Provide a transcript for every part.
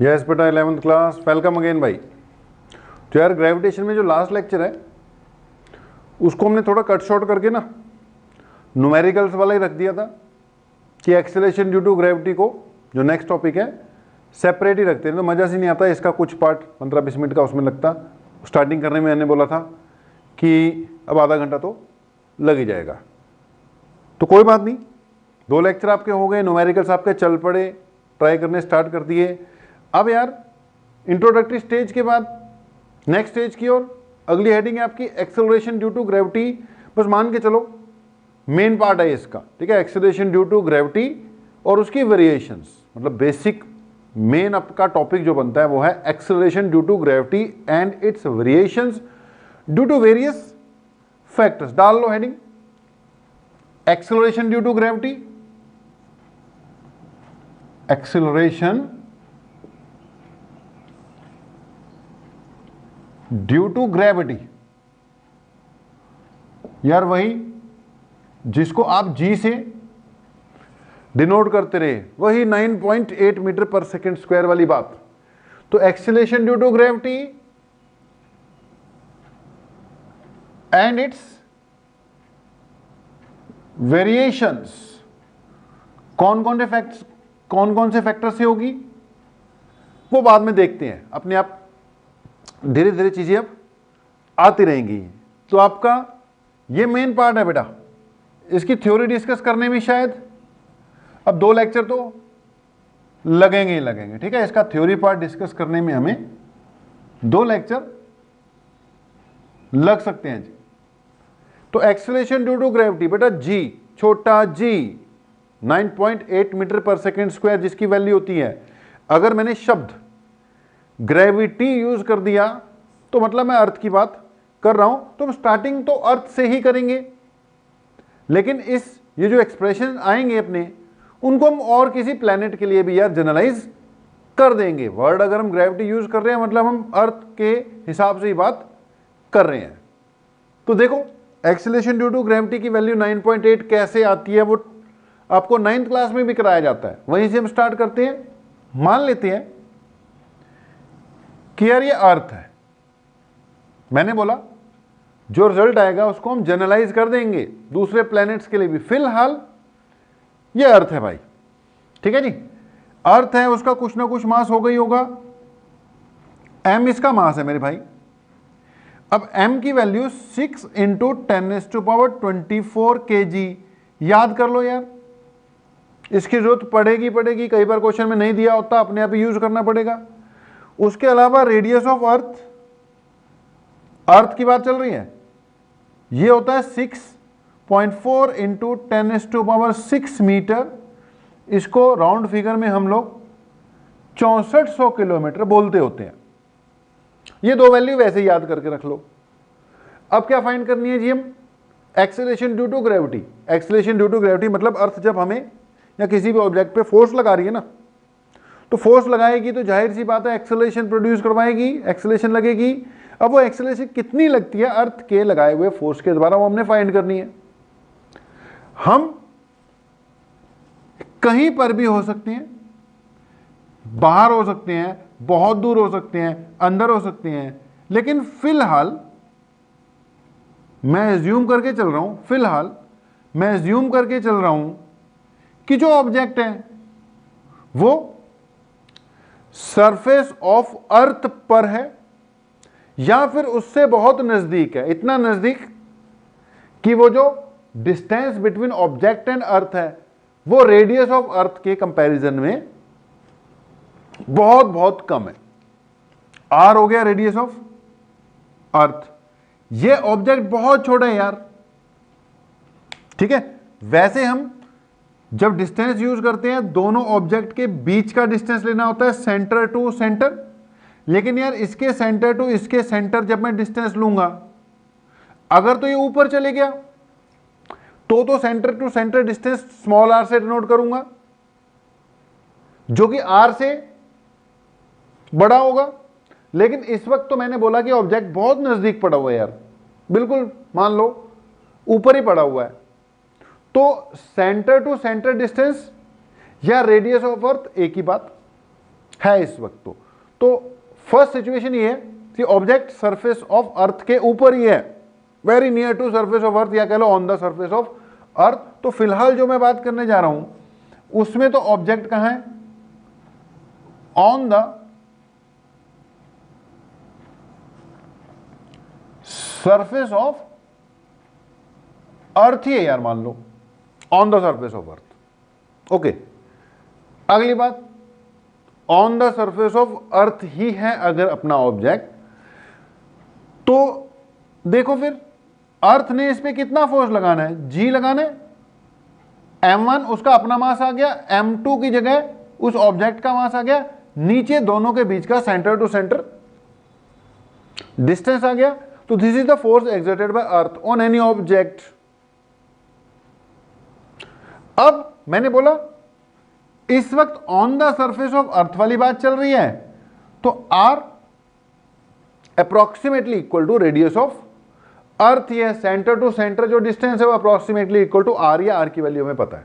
Yes बेटा 11th class, welcome again भाई। तो यार ग्रेविटेशन में जो लास्ट लेक्चर है उसको हमने थोड़ा कट शॉर्ट करके ना न्यूमेरिकल्स वाला ही रख दिया था कि एक्सेलरेशन ड्यू टू ग्रेविटी को जो नेक्स्ट टॉपिक है सेपरेट ही रखते हैं, तो मज़ा से नहीं आता। इसका कुछ पार्ट 15-20 मिनट का उसमें लगता। स्टार्टिंग करने में मैंने बोला था कि अब आधा घंटा तो लग ही जाएगा, तो कोई बात नहीं। 2 लेक्चर आपके हो गए, न्यूमेरिकल्स आपके चल पड़े, ट्राई करने स्टार्ट कर दिए। अब यार इंट्रोडक्टरी स्टेज के बाद नेक्स्ट स्टेज की ओर अगली हेडिंग है आपकी एक्सेलरेशन ड्यू टू ग्रेविटी। बस मान के चलो मेन पार्ट है इसका, ठीक है। एक्सेलरेशन ड्यू टू ग्रेविटी और उसकी वेरिएशंस, मतलब बेसिक मेन आपका टॉपिक जो बनता है वो है acceleration due to gravity and its variations due to various factors. डाल लो heading acceleration due to gravity, acceleration due to gravity. यार वही जिसको आप जी से डिनोट करते रहे, वही 9.8 मीटर पर सेकेंड स्क्वायर वाली बात। तो acceleration due to gravity and its variations कौन कौन से फैक्टर से होगी वो बाद में देखते हैं। अपने आप धीरे धीरे चीजें अब आती रहेंगी। तो आपका ये मेन पार्ट है बेटा, इसकी थ्योरी डिस्कस करने में शायद अब 2 लेक्चर तो लगेंगे ही लगेंगे, ठीक है। इसका थ्योरी पार्ट डिस्कस करने में हमें 2 लेक्चर लग सकते हैं जी। तो एक्सेलरेशन ड्यू टू ग्रेविटी बेटा जी, छोटा जी 9.8 मीटर पर सेकेंड स्क्वायर जिसकी वैल्यू होती है। अगर मैंने शब्द ग्रेविटी यूज कर दिया तो मतलब मैं अर्थ की बात कर रहा हूं, तो हम स्टार्टिंग तो अर्थ से ही करेंगे, लेकिन ये जो एक्सप्रेशन आएंगे अपने उनको हम और किसी प्लेनेट के लिए भी यार जनरलाइज कर देंगे। वर्ड अगर हम ग्रेविटी यूज कर रहे हैं मतलब हम अर्थ के हिसाब से ही बात कर रहे हैं। तो देखो एक्सेलरेशन ड्यू टू ग्रेविटी की वैल्यू 9.8 कैसे आती है वो आपको 9th क्लास में भी कराया जाता है। वहीं से हम स्टार्ट करते हैं। मान लेते हैं कि यार ये अर्थ है, मैंने बोला जो रिजल्ट आएगा उसको हम जनरलाइज कर देंगे दूसरे प्लैनेट्स के लिए भी। फिलहाल ये अर्थ है भाई, ठीक है जी। अर्थ है, उसका कुछ ना कुछ मास हो गई होगा, m इसका मास है मेरे भाई। अब m की वैल्यू 6 × 10⁻24 kg। याद कर लो यार, इसकी जरूरत पड़ेगी। कई बार क्वेश्चन में नहीं दिया होता, अपने आप ही यूज करना पड़ेगा। उसके अलावा रेडियस ऑफ अर्थ की बात चल रही है, ये होता है 6.4 × 10⁻6 मीटर। इसको राउंड फिगर में हम लोग 6400 किलोमीटर बोलते होते हैं। ये 2 वैल्यू वैसे ही याद करके रख लो। अब क्या फाइंड करनी है जी हम? Acceleration due to gravity. Acceleration due to gravity मतलब अर्थ जब हमें या किसी भी ऑब्जेक्ट पे फोर्स लगा रही है ना, तो फोर्स लगाएगी तो जाहिर सी बात है एक्सेलरेशन प्रोड्यूस करवाएगी, एक्सेलरेशन लगेगी। अब वो एक्सेलरेशन कितनी लगती है अर्थ के लगाए हुए फोर्स के द्वारा, वो हमने फाइंड करनी है। हम कहीं पर भी हो सकते हैं, बाहर हो सकते हैं, बहुत दूर हो सकते हैं, अंदर हो सकते हैं, लेकिन फिलहाल मैं एज्यूम करके चल रहा हूं कि जो ऑब्जेक्ट है वो सरफेस ऑफ अर्थ पर है या फिर उससे बहुत नजदीक है। इतना नजदीक कि वो जो distance between object and earth है वो रेडियस ऑफ अर्थ के कंपैरिजन में बहुत बहुत कम है। आर हो गया रेडियस ऑफ अर्थ। ये ऑब्जेक्ट बहुत छोटा है यार, ठीक है। वैसे हम जब डिस्टेंस यूज करते हैं दोनों ऑब्जेक्ट के बीच का डिस्टेंस लेना होता है, सेंटर टू सेंटर। लेकिन यार इसके सेंटर टू इसके सेंटर जब मैं डिस्टेंस लूंगा, अगर तो ये ऊपर चले गया तो centre to centre distance small r से डिनोट करूंगा, जो कि आर से बड़ा होगा। लेकिन इस वक्त तो मैंने बोला कि ऑब्जेक्ट बहुत नजदीक पड़ा हुआ है यार, बिल्कुल मान लो ऊपर ही पड़ा हुआ है। तो सेंटर टू सेंटर डिस्टेंस या रेडियस ऑफ अर्थ एक ही बात। है इस वक्त। तो फर्स्ट सिचुएशन ये है कि ऑब्जेक्ट सरफेस ऑफ अर्थ के ऊपर ही है, very near to surface of earth, या कह लो on the surface of earth. तो फिलहाल जो मैं बात करने जा रहा हूं उसमें तो ऑब्जेक्ट कहां है, on the surface of earth ही है यार, मान लो on the surface of earth. Okay, अगली बात, on the surface of earth ही है अगर अपना ऑब्जेक्ट, तो देखो फिर अर्थ ने इस पे कितना फोर्स लगाना है, जी लगाना है। m1 उसका अपना मास आ गया, m2 की जगह उस ऑब्जेक्ट का मास आ गया, नीचे दोनों के बीच का सेंटर टू सेंटर डिस्टेंस आ गया। तो this is the force exerted by earth on any object. अब मैंने बोला इस वक्त on the surface of earth वाली बात चल रही है, तो r approximately equal to radius of earth, ये सेंटर टू सेंटर जो डिस्टेंस है वो अप्रोक्सीमेटली इक्वल टू r, या r की वैल्यू हमें पता है।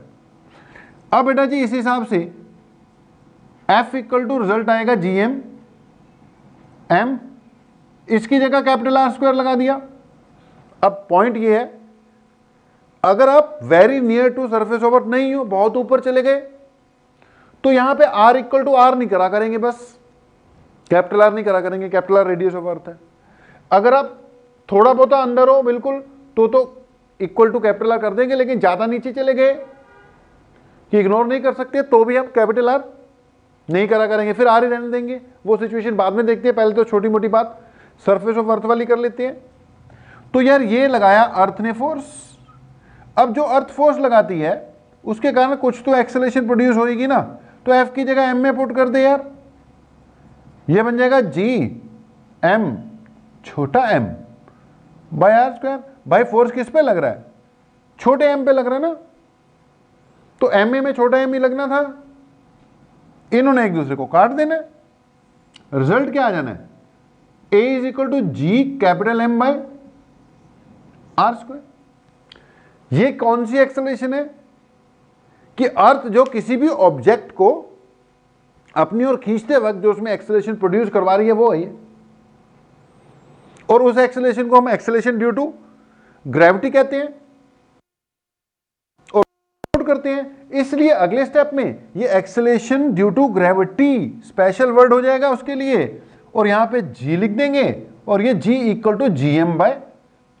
अब बेटा जी इस हिसाब से F इक्वल टू रिजल्ट आएगा GM m, इसकी जगह कैपिटल R स्क्वायर लगा दिया। अब पॉइंट ये है, अगर आप very near to surface of earth नहीं हो, बहुत ऊपर चले गए, तो यहां पे R इक्वल टू R नहीं करा करेंगे, बस कैपिटल R नहीं करा करेंगे, कैपिटल R रेडियस ऑफ अर्थ है। अगर आप थोड़ा बहुत अंदर हो बिल्कुल तो इक्वल टू कैपिटल R कर देंगे, लेकिन ज्यादा नीचे चले गए कि इग्नोर नहीं कर सकते तो भी हम कैपिटल R नहीं करा करेंगे, फिर R ही रहने देंगे। वो सिचुएशन बाद में देखते हैं, पहले तो छोटी मोटी बात सरफेस ऑफ अर्थ वाली कर लेते हैं। तो यार ये लगाया अर्थ ने फोर्स, अब जो अर्थ फोर्स लगाती है उसके कारण कुछ तो एक्सेलरेशन प्रोड्यूस होगी ना, तो F की जगह m में पुट कर दे यार, ये बन जाएगा G m छोटा m बाय R स्क्वायर। भाई फोर्स किस पे लग रहा है, छोटे m पे लग रहा है ना, तो m में छोटा m ही लगना था, इन्होंने एक दूसरे को काट देना है, रिजल्ट क्या आ जाना है, A is equal to G capital M by R square. ये कौन सी एक्सेलरेशन है कि अर्थ जो किसी भी ऑब्जेक्ट को अपनी ओर खींचते वक्त जो उसमें एक्सेलरेशन प्रोड्यूस करवा रही है वो है, और उस एक्सेलरेशन को हम एक्सेलरेशन ड्यू टू ग्रेविटी कहते हैं और नोट करते हैं। इसलिए अगले स्टेप में ये acceleration due to gravity special word हो जाएगा उसके लिए, और यहां पे G लिख देंगे और ये G equal to GM by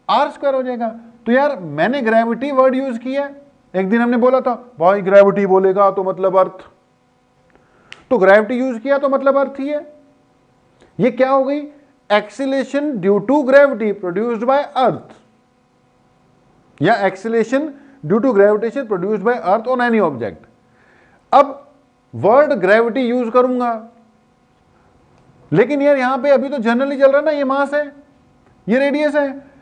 R square हो जाएगा। तो यार मैंने ग्रेविटी वर्ड यूज किया, एक दिन हमने बोला था भाई ग्रेविटी बोलेगा तो मतलब अर्थ, तो ग्रेविटी यूज किया तो मतलब अर्थ ही है। ये क्या हो गई, acceleration due to gravity produced by earth, या acceleration due to gravitation produced by earth on any object. अब वर्ड ग्रेविटी यूज करूंगा, लेकिन यार यहां पे अभी तो जनरली चल रहा है ना, ये मास है ये रेडियस है।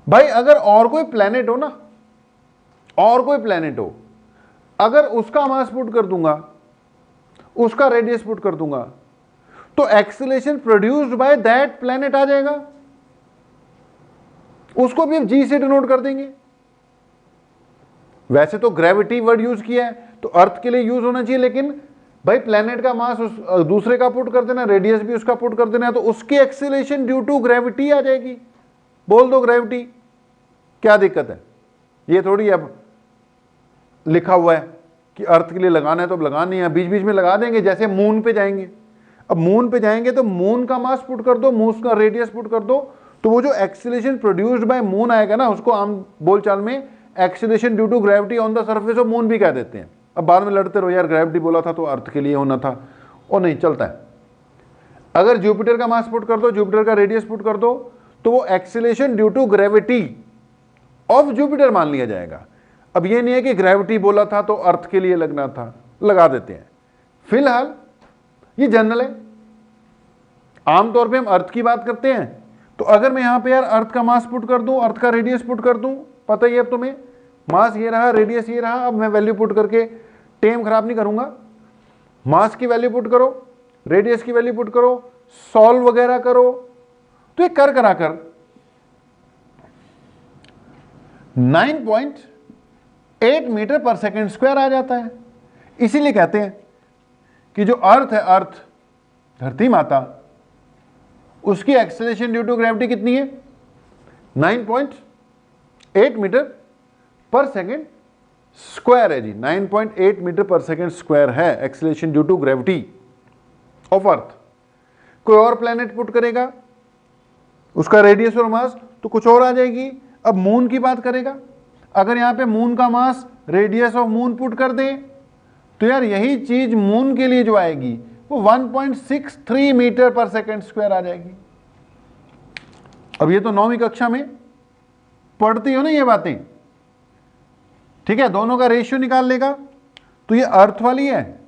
भाई अगर और कोई प्लेनेट हो ना, और कोई प्लेनेट हो, अगर उसका मास पुट कर दूंगा, उसका रेडियस पुट कर दूंगा, तो acceleration produced by that planet आ जाएगा, उसको भी हम G से डिनोट कर देंगे। वैसे तो ग्रेविटी वर्ड यूज किया है तो अर्थ के लिए यूज होना चाहिए, लेकिन भाई प्लेनेट का मास उस दूसरे का पुट कर देना, रेडियस भी उसका पुट कर देना है, तो उसकी एक्सीलरेशन ड्यू टू ग्रेविटी आ जाएगी। बोल दो ग्रेविटी, क्या दिक्कत है, ये थोड़ी अब लिखा हुआ है कि अर्थ के लिए लगाना है तो अब लगाना है, बीच बीच में लगा देंगे। जैसे मून पे जाएंगे, अब मून पे जाएंगे तो मून का मास पुट कर दो, मून का रेडियस पुट कर दो, तो वो जो एक्सीलरेशन प्रोड्यूस्ड बाय मून आएगा ना, उसको आम बोलचाल में acceleration due to gravity on the surface of moon भी कह देते हैं। अब बाद में लड़ते रहो यार ग्रेविटी बोला था तो अर्थ के लिए होना था, और नहीं चलता है। अगर जुपिटर का मास पुट कर दो, जुपिटर का रेडियस पुट कर दो, तो वो acceleration due to gravity of Jupiter मान लिया जाएगा। अब ये नहीं है कि ग्रेविटी बोला था तो अर्थ के लिए लगना था, लगा देते हैं। फिलहाल ये जनरल है, आमतौर पे हम अर्थ की बात करते हैं, तो अगर मैं यहां पे यार अर्थ का मास पुट कर दूं, अर्थ का रेडियस पुट कर दूं, पता ही है अब तुम्हें, मास ये रहा, रेडियस ये रहा। अब मैं वैल्यू पुट करके टेम खराब नहीं करूंगा, मास की वैल्यू पुट करो, रेडियस की वैल्यू पुट करो, सॉल्व वगैरह करो, तो ये कर करा कर 9.8 मीटर पर सेकेंड स्क्वायर आ जाता है। इसीलिए कहते हैं कि जो अर्थ है, अर्थ धरती माता, उसकी एक्सेलरेशन ड्यू टू ग्रेविटी कितनी है? 9.8 मीटर पर सेकेंड स्क्वायर है जी। 9.8 मीटर पर सेकेंड स्क्वायर है acceleration due to gravity of earth. कोई और प्लेनेट पुट करेगा, उसका रेडियस और मास तो कुछ और आ जाएगी। अब मून की बात करेगा, अगर यहां पे मून का मास रेडियस ऑफ मून पुट कर दें तो यार यही चीज मून के लिए जो आएगी वो 1.63 मीटर पर सेकेंड स्क्वायर आ जाएगी। अब ये तो 9वीं कक्षा में पढ़ती हो ना ये बातें, ठीक है। दोनों का रेशियो निकाल लेगा तो ये अर्थ वाली है,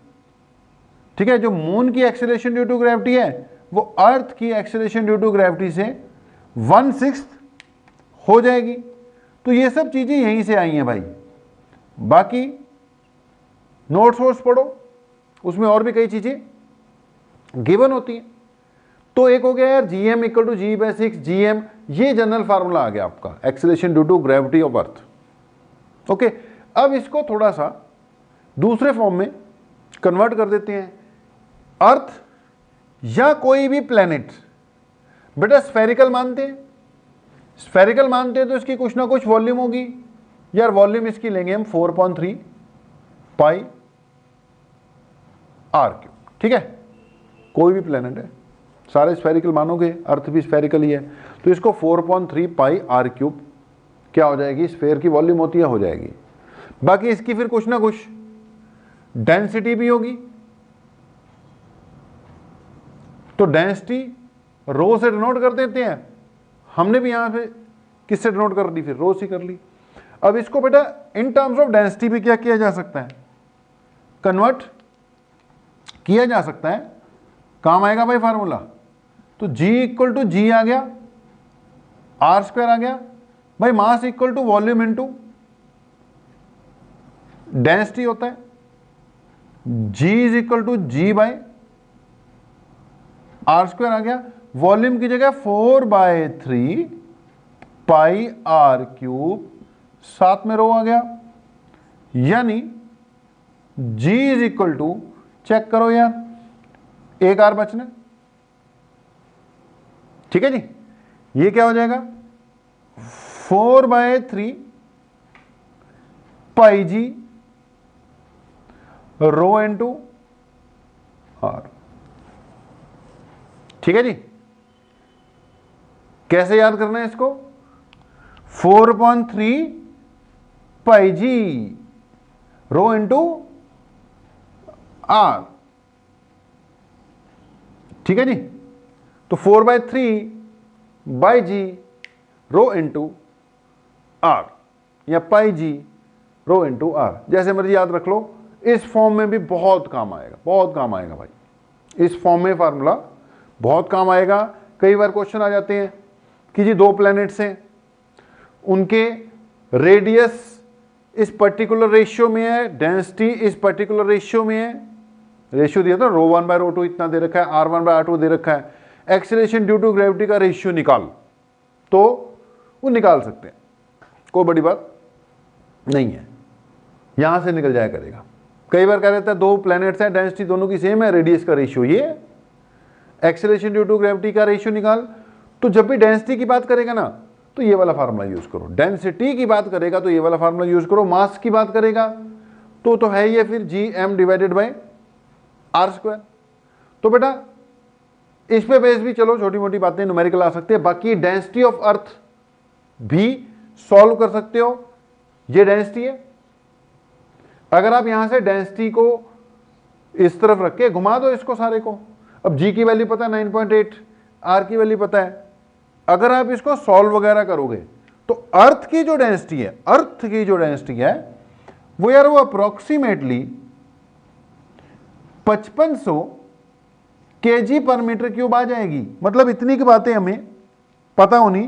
ठीक है। जो मून की एक्सेलरेशन ड्यू टू ग्रेविटी है वो अर्थ की एक्सेलरेशन ड्यू टू ग्रेविटी से 1/6 हो जाएगी। तो ये सब चीजें यहीं से आई हैं भाई। बाकी नोट्स वोट्स पढ़ो, उसमें और भी कई चीजें गिवन होती हैं। तो एक हो गया यार GM equal to G/6 GM, ये जनरल फार्मूला आ गया आपका acceleration due to gravity of earth. Okay, अब इसको थोड़ा सा दूसरे फॉर्म में कन्वर्ट कर देते हैं। अर्थ या कोई भी प्लेनेट बेटा स्फेरिकल मानते हैं, स्फेरिकल मानते हैं तो इसकी कुछ ना कुछ वॉल्यूम होगी। यार वॉल्यूम इसकी लेंगे हम 4.3 पाई r³, ठीक है। कोई भी प्लेनेट है, सारे स्फेरिकल मानोगे, अर्थ भी स्फेरिकल ही है, तो इसको 4.3 पाई r³ क्या हो जाएगी, स्फेयर की वॉल्यूम होती है, हो जाएगी। बाकी इसकी फिर कुछ ना कुछ डेंसिटी भी होगी, तो डेंसिटी रो से डिनोट कर देते हैं। हमने भी यहां पे किससे डिनोट कर दी, फिर रो से कर ली। अब इसको बेटा इन टर्म्स ऑफ डेंसिटी भी क्या किया जा सकता है, कन्वर्ट किया जा सकता है। काम आएगा भाई फार्मूला, तो G इक्वल टू G आ गया, r² आ गया भाई, mass equal to volume into density होता है। G is equal to G by r² आ गया, वॉल्यूम की जगह 4/3 पाई r³, साथ में रो आ गया, यानी G is equal to, check करो यार, एक r बचना, ठीक है जी। ये क्या हो जाएगा 4/3 पाई G रो इनटू r, ठीक है जी। कैसे याद करना है इसको, 4.3 pi G rho into r, ठीक है जी। तो 4/3 by G rho into r या pi G rho into r, जैसे मर्जी याद रख लो। इस फॉर्म में भी बहुत काम आएगा, बहुत काम आएगा भाई। इस फॉर्म में फार्मूला बहुत काम आएगा। कई बार क्वेश्चन आ जाते हैं कि जी दो प्लैनेट्स हैं, उनके रेडियस इस पर्टिकुलर रेशियो में है, डेंसिटी इस पर्टिकुलर रेशियो में है। रेशियो दिया था ρ1/ρ2 इतना दे रखा है, r1/r2 दे रखा है। एक्सेलरेशन ड्यू टू ग्रेविटी का रेशियो निकाल, तो वो निकाल सकते हैं, कोई बड़ी बात नहीं है, यहां से निकल जाया करेगा। कई बार कह रहता है दो प्लैनेट्स हैं, डेंसिटी दोनों की सेम है, रेडियस का रेशियो ये है, एक्सेलरेशन ड्यू टू ग्रेविटी का रेशियो निकाल। तो जब भी डेंसिटी की बात करेगा ना तो ये वाला फार्मूला यूज करो, डेंसिटी की बात करेगा तो ये वाला फार्मूला यूज करो, मास की बात करेगा तो है ये फिर GM डिवाइडेड बाय r²। तो बेटा इस पे बेस भी चलो छोटी मोटी बातें न्यूमेरिकल आ सकते हैं। बाकी डेंसिटी ऑफ अर्थ भी सॉल्व कर सकते हो, ये डेंसिटी है। अगर आप यहां से डेंसिटी को इस तरफ रख के घुमा दो इसको सारे को, अब G की वैल्यू पता है 9.8, R की वैल्यू पता है, अगर आप इसको सॉल्व वगैरह करोगे तो अर्थ की जो डेंसिटी है, अर्थ की जो डेंसिटी है वो यार वो अप्रोक्सीमेटली 5500 kg पर मीटर क्यूब आ जाएगी। मतलब इतनी की बातें हमें पता होनी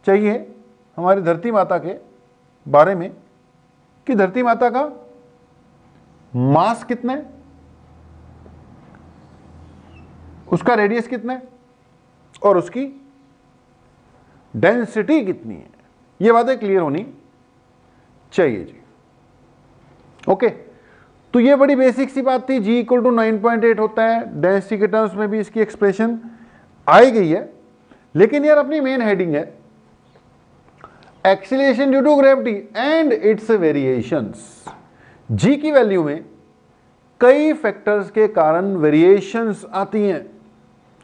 चाहिए हमारी धरती माता के बारे में कि धरती माता का मास कितना है, उसका रेडियस कितना है और उसकी डेंसिटी कितनी है। ये बातें क्लियर होनी चाहिए जी। ओके, तो ये बड़ी बेसिक सी बात थी, जी इक्वल टू 9.8 होता है, डेंसिटी के टर्म्स में भी इसकी एक्सप्रेशन आई गई है। लेकिन यार अपनी मेन हेडिंग है acceleration due to gravity and its variations. G की वैल्यू में कई फैक्टर्स के कारण वेरिएशंस आती हैं।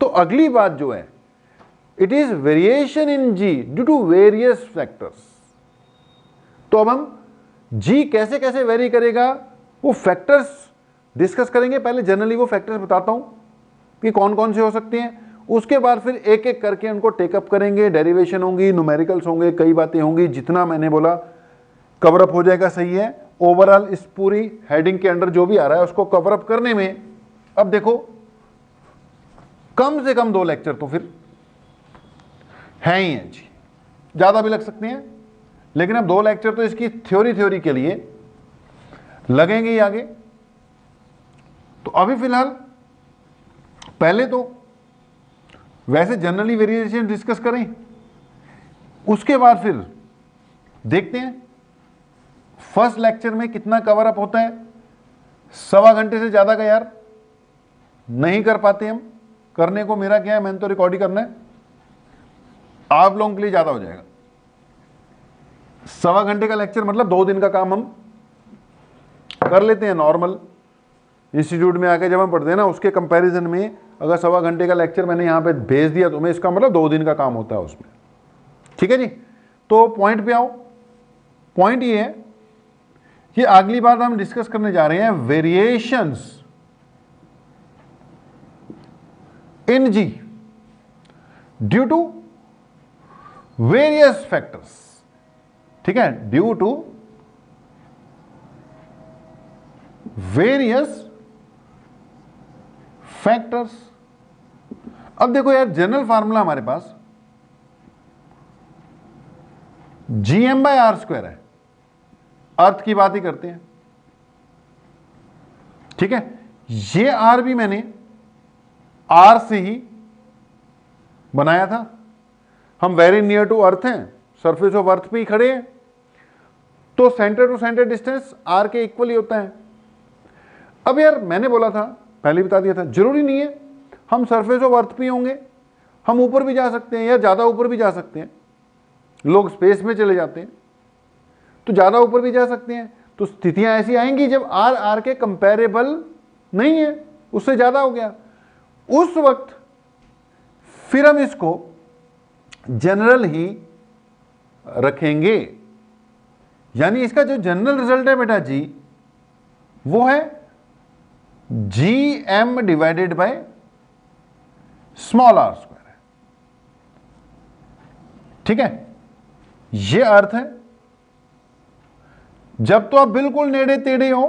तो अगली बात जो है, it is variation in g due to various factors. तो अब हम जी कैसे कैसे वेरी करेगा वो फैक्टर्स डिस्कस करेंगे। पहले जनरली वो फैक्टर्स बताता हूं कि कौन कौन से हो सकते हैं, उसके बाद फिर एक एक करके उनको टेकअप करेंगे, डेरिवेशन होंगी, न्यूमेरिकल्स होंगे, कई बातें होंगी। जितना मैंने बोला कवरअप हो जाएगा सही है। ओवरऑल इस पूरी हेडिंग के अंडर जो भी आ रहा है उसको कवरअप करने में अब देखो कम से कम 2 लेक्चर तो फिर है ही हैं जी, ज्यादा भी लग सकते हैं, लेकिन अब 2 लेक्चर तो इसकी थ्योरी के लिए लगेंगे ही आगे। तो अभी फिलहाल पहले तो वैसे जनरली वेरिएशन डिस्कस करें, उसके बाद फिर देखते हैं फर्स्ट लेक्चर में कितना कवर अप होता है। 1.25 घंटे से ज्यादा का यार नहीं कर पाते हम, करने को मेरा क्या है, मैंने तो रिकॉर्ड ही करना है, आप लोगों के लिए ज्यादा हो जाएगा। 1.25 घंटे का लेक्चर मतलब 2 दिन का काम हम कर लेते हैं। नॉर्मल इंस्टीट्यूट में आके जब हम पढ़ते हैं ना, उसके कंपैरिजन में अगर 1.25 घंटे का लेक्चर मैंने यहाँ पे भेज दिया तो मैं, इसका मतलब 2 दिन का काम होता है उसमें। ठीक है जी, तो पॉइंट पे आओ। पॉइंट ये है कि अगली बार हम डिस्कस करने जा रहे हैं variations in g due to various factors. ठीक है, ड्यू टू वेरियस फैक्टर्स। अब देखो यार जनरल फार्मूला हमारे पास gm/r² है, अर्थ की बात ही करते हैं। ठीक है, ये आर भी मैंने आर से ही बनाया था। हम वेरी नियर टू अर्थ हैं, सरफेस ऑफ अर्थ पे ही खड़े हैं, तो centre to centre distance R के इक्वल ही होता है। अब यार मैंने बोला था, पहले बता दिया था, जरूरी नहीं है हम सरफेस ऑफ अर्थ पे होंगे, हम ऊपर भी जा सकते हैं या ज्यादा ऊपर भी जा सकते हैं। लोग स्पेस में चले जाते हैं तो ज्यादा ऊपर भी जा सकते हैं। तो स्थितियां ऐसी आएंगी जब आर आर के कंपैरेबल नहीं है, उससे ज्यादा हो गया, उस वक्त फिर हम इसको जनरल ही रखेंगे। यानी इसका जो जनरल रिजल्ट है बेटा जी, वो है gm divided by small r²। ठीक है, ये अर्थ है। जब तो आप बिल्कुल नेड़े तेड़े हो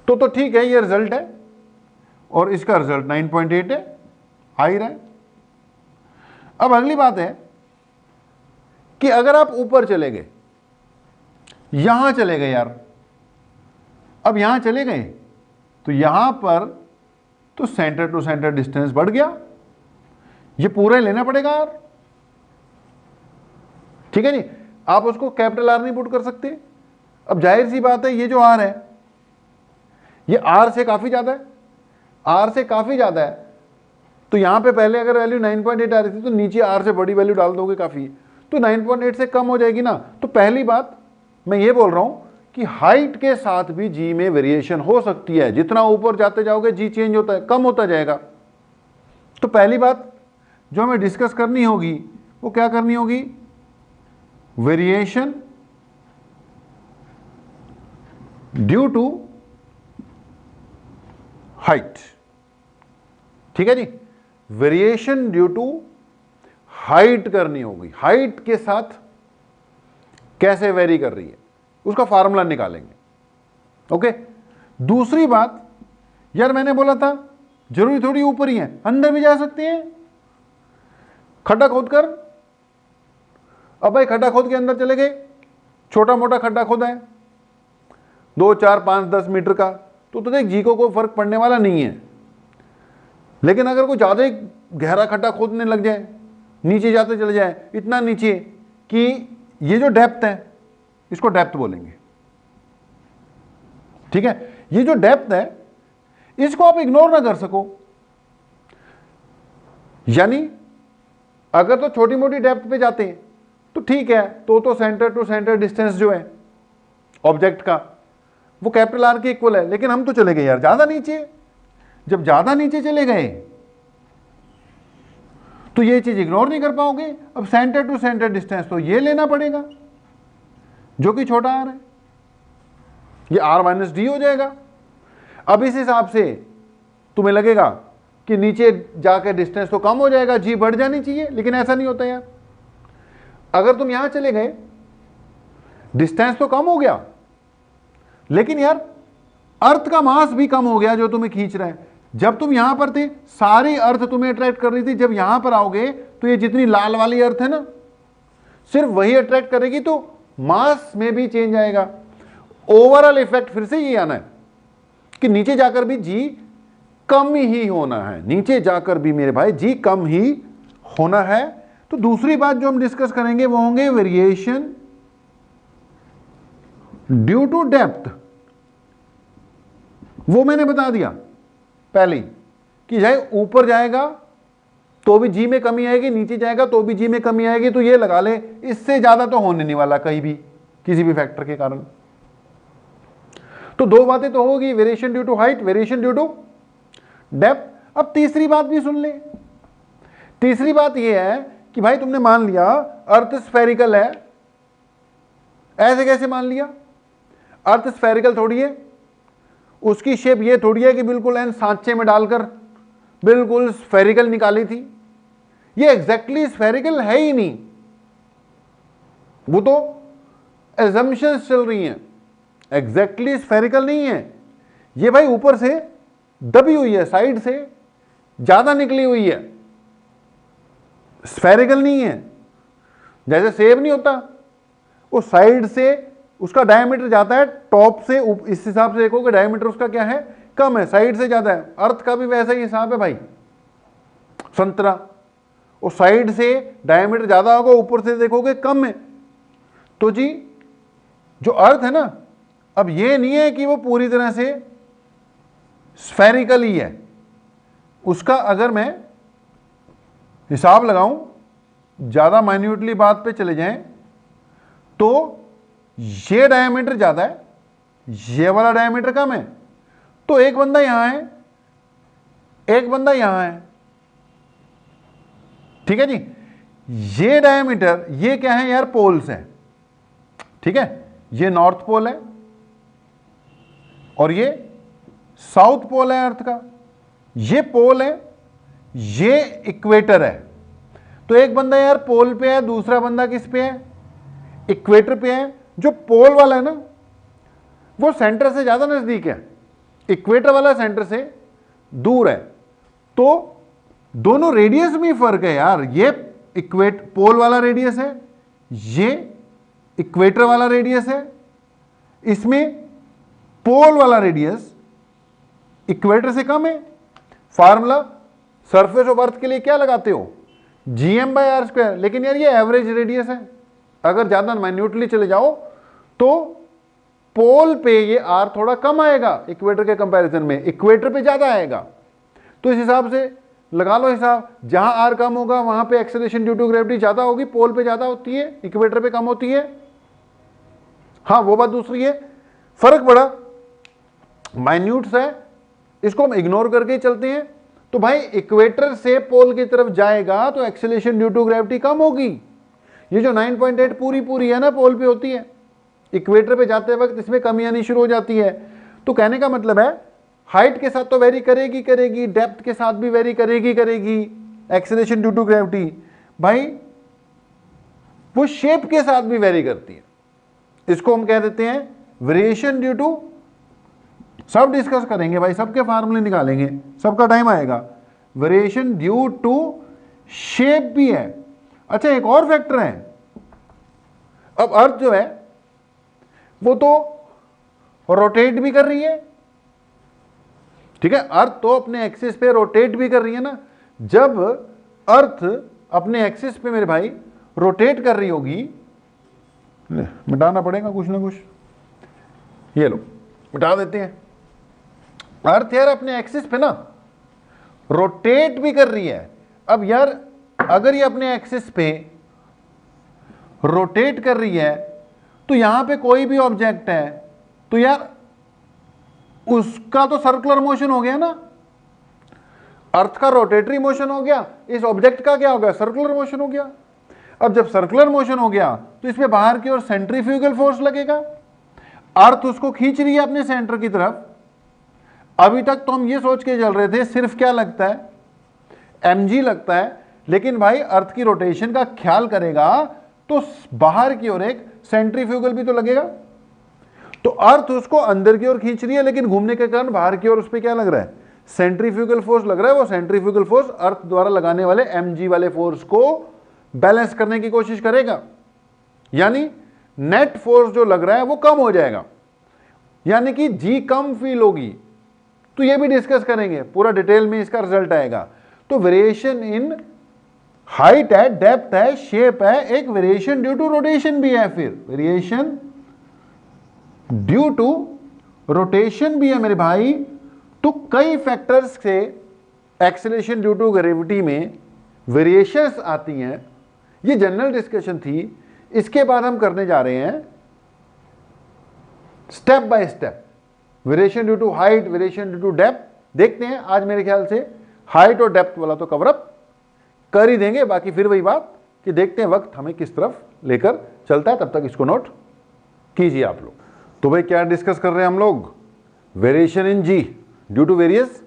तो ठीक है, ये रिजल्ट है और इसका रिजल्ट 9.8 है, आ ही रहा है। अब अगली बात है कि अगर आप ऊपर चले गए, यहां चले गए यार, अब यहां चले गए तो यहां पर तो सेंटर टू सेंटर डिस्टेंस बढ़ गया, ये पूरा लेना पड़ेगा यार। ठीक है जी, आप उसको कैपिटल आर नहीं पुट कर सकते। अब जाहिर सी बात है, ये जो आर है ये आर से काफी ज्यादा है, आर से काफी ज्यादा है। तो यहां पे पहले अगर वैल्यू 9.8 आ रही थी तो नीचे आर से बड़ी वैल्यू डाल दोगे काफी, तो 9.8 से कम हो जाएगी ना। तो पहली बात मैं ये बोल रहा हूं कि हाइट के साथ भी जी में वेरिएशन हो सकती है। जितना ऊपर जाते जाओगे जी चेंज होता है, कम होता जाएगा। तो पहली बात जो हमें डिस्कस करनी होगी वो क्या करनी होगी, वेरिएशन ड्यू टू हाइट। ठीक है जी, वेरिएशन ड्यू टू हाइट करनी होगी। हाइट के साथ कैसे वेरी कर रही है उसका फार्मूला निकालेंगे। ओके, दूसरी बात यार मैंने बोला था जरूरी थोड़ी ऊपर ही है, अंदर भी जा सकते हैं खड्डा खोद कर। अब भाई खड्डा खोद के अंदर चले गए, छोटा मोटा खड्डा खोदा है 2, 4, 5, 10 मीटर का, तो देख जी को कोई फर्क पड़ने वाला नहीं है। लेकिन अगर कोई ज्यादा ही गहरा खड्डा खोदने लग जाए, नीचे जाते चले जाए, इतना नीचे कि ये जो डेप्थ है इसको डेप्थ बोलेंगे। ठीक है, ये जो डेप्थ है इसको आप इग्नोर ना कर सको। यानी अगर तो छोटी मोटी डेप्थ पे जाते हैं तो ठीक है, तो सेंटर टू सेंटर डिस्टेंस जो है ऑब्जेक्ट का वो कैपिटल आर के इक्वल है, लेकिन हम तो चले गए यार ज्यादा नीचे। जब ज्यादा नीचे चले गए तो ये चीज इग्नोर नहीं कर पाओगे। अब सेंटर टू सेंटर डिस्टेंस तो ये लेना पड़ेगा जो कि छोटा आर है, ये आर माइनस डी हो जाएगा। अब इस हिसाब से तुम्हें लगेगा कि नीचे जाकर डिस्टेंस तो कम हो जाएगा, जी बढ़ जानी चाहिए, लेकिन ऐसा नहीं होता यार। अगर तुम यहां चले गए डिस्टेंस तो कम हो गया, लेकिन यार अर्थ का मास भी कम हो गया जो तुम्हें खींच रहा है। जब तुम यहां पर थे सारी अर्थ तुम्हें अट्रैक्ट कर रही थी, जब यहां पर आओगे तो ये जितनी लाल वाली अर्थ है ना सिर्फ वही अट्रैक्ट करेगी, तो मास में भी चेंज आएगा। ओवरऑल इफेक्ट फिर से ये आना है कि नीचे जाकर भी जी कम ही होना है, नीचे जाकर भी मेरे भाई जी कम ही होना है। तो दूसरी बात जो हम डिस्कस करेंगे वो होंगे वेरिएशन ड्यू टू डेप्थ। वो मैंने बता दिया पहले ही कि चाहे ऊपर जाएगा तो भी जी में कमी आएगी, नीचे जाएगा तो भी जी में कमी आएगी। तो ये लगा ले इससे ज्यादा तो होने नहीं वाला कहीं भी किसी भी फैक्टर के कारण। तो दो बातें तो होगी, variation due to height, variation due to depth. अब तीसरी बात भी सुन ले। तीसरी बात यह है कि भाई तुमने मान लिया अर्थ स्फेरिकल है, ऐसे कैसे मान लिया? अर्थ स्फेरिकल थोड़ी है, उसकी शेप ये थोड़ी है कि बिल्कुल एन सांचे में डालकर बिल्कुल स्फेरिकल निकाली थी। ये एग्जैक्टली स्फेरिकल है ही नहीं, वो तो एजम्पशंस चल रही हैं, एग्जैक्टली स्फेरिकल नहीं है। ये भाई ऊपर से दबी हुई है, साइड से ज्यादा निकली हुई है, स्फेरिकल नहीं है। जैसे सेब नहीं होता, वो साइड से उसका डायमीटर जाता है टॉप से, इस हिसाब से देखोगे डायमीटर उसका क्या है, कम है, साइड से ज्यादा है। अर्थ का भी वैसा ही हिसाब है भाई। संतरा वो साइड से डायमीटर ज्यादा होगा, ऊपर से देखोगे कम है। तो जी जो अर्थ है ना, अब ये नहीं है कि वो पूरी तरह से स्फेरिकल ही है। उसका अगर मैं हिसाब लगाऊं, ज्यादा माइन्यूटली बात पे चले जाएं, तो ये डायमीटर ज्यादा है, ये वाला डायमीटर कम है। तो एक बंदा यहां है, एक बंदा यहां है, ठीक है जी। ये डायमीटर ये क्या है यार, पोल्स है, ठीक है। ये नॉर्थ पोल है और ये साउथ पोल है अर्थ का, ये पोल है, ये इक्वेटर है। तो एक बंदा यार पोल पे है, दूसरा बंदा किस पे है, इक्वेटर पे है। जो पोल वाला है ना वो सेंटर से ज्यादा नजदीक है, इक्वेटर वाला सेंटर से दूर है। तो दोनों रेडियस में फर्क है यार। ये पोल वाला रेडियस है, ये इक्वेटर वाला रेडियस है। इसमें पोल वाला रेडियस इक्वेटर से कम है। फार्मूला सरफेस ऑफ अर्थ के लिए क्या लगाते हो, gm/r²। लेकिन यार ये एवरेज रेडियस है, अगर ज्यादा माइन्यूटली चले जाओ तो पोल पे ये r थोड़ा कम आएगा इक्वेटर के कंपैरिजन में, इक्वेटर पे ज्यादा आएगा। तो इस हिसाब से लगा लो हिसाब, जहां r कम होगा वहां पे एक्सेलरेशन ड्यू टू ग्रेविटी ज्यादा होगी, पोल पे ज्यादा होती है, इक्वेटर पे कम होती है। हाँ वो बात दूसरी है, फर्क बड़ा माइन्यूट्स है, इसको हम इग्नोर करके ही चलते हैं। तो भाई इक्वेटर से पोल की तरफ जाएगा तो एक्सेलरेशन ड्यू टू ग्रेविटी कम होगी। ये जो 9.8 पूरी है ना पोल पे होती है, इक्वेटर पे जाते वक्त इसमें कमी आनी शुरू हो जाती है। तो कहने का मतलब है हाइट के साथ तो वेरी करेगी, डेप्थ के साथ भी वेरी करेगी एक्सेलरेशन ड्यू टू ग्रेविटी। भाई वो शेप के साथ भी वेरी करती है, इसको हम कह देते हैं वेरिएशन ड्यू टू। सब डिस्कस करेंगे भाई, सबके फार्मूले निकालेंगे, सबका टाइम आएगा। वेरिएशन ड्यू टू शेप भी है। अच्छा एक और फैक्टर है, अब अर्थ जो है वो तो रोटेट भी कर रही है, ठीक है। अर्थ तो अपने एक्सिस पे रोटेट भी कर रही है ना। जब अर्थ अपने एक्सिस पे मेरे भाई रोटेट कर रही होगी, मिटाना पड़ेगा कुछ ना कुछ, ये लो मिटा देते हैं। अर्थ यार अपने एक्सिस पे ना रोटेट भी कर रही है। अब यार अगर ये अपने एक्सिस पे रोटेट कर रही है तो यहां पे कोई भी ऑब्जेक्ट है तो यार उसका तो सर्कुलर मोशन हो गया ना। अर्थ का रोटेटरी मोशन हो गया, इस ऑब्जेक्ट का क्या हो गया, सर्कुलर मोशन हो गया। अब जब सर्कुलर मोशन हो गया तो इसमें बाहर की ओर सेंट्रीफ्यूगल फोर्स लगेगा। अर्थ उसको खींच रही है अपने सेंटर की तरफ। अभी तक तो हम ये सोच के चल रहे थे सिर्फ क्या लगता है, mg लगता है, लेकिन भाई अर्थ की रोटेशन का ख्याल करेगा तो बाहर की ओर एक सेंट्रीफ्यूगल भी तो लगेगा। तो अर्थ उसको अंदर की ओर खींच रही है, लेकिन घूमने के कारण बाहर की ओर उस पर क्या लग रहा है, सेंट्रीफ्यूगल फोर्स लग रहा है। वो सेंट्रीफ्यूगल फोर्स अर्थ द्वारा लगाने वाले mg वाले फोर्स को बैलेंस करने की कोशिश करेगा, यानी नेट फोर्स जो लग रहा है वो कम हो जाएगा, यानी कि g कम फील होगी। तो ये भी डिस्कस करेंगे, पूरा डिटेल में इसका रिजल्ट आएगा। तो वेरिएशन इन हाइट है, डेप्थ है, शेप है, एक वेरिएशन ड्यू टू रोटेशन भी है, फिर वेरिएशन ड्यू टू रोटेशन भी है मेरे भाई। तो कई फैक्टर्स से एक्सेलरेशन ड्यू टू ग्रेविटी में वेरिएशंस आती हैं। ये जनरल डिस्कशन थी। इसके बाद हम करने जा रहे हैं step by step variation due to height, variation due to depth. देखते हैं, आज मेरे ख्याल से हाइट और डेप्थ वाला तो कवर अप कर ही देंगे। बाकी फिर वही बात कि देखते हैं वक्त हमें किस तरफ लेकर चलता है, तब तक इसको नोट कीजिए आप लोग। तो भाई क्या डिस्कस कर रहे हैं हम लोग, variation in g due to various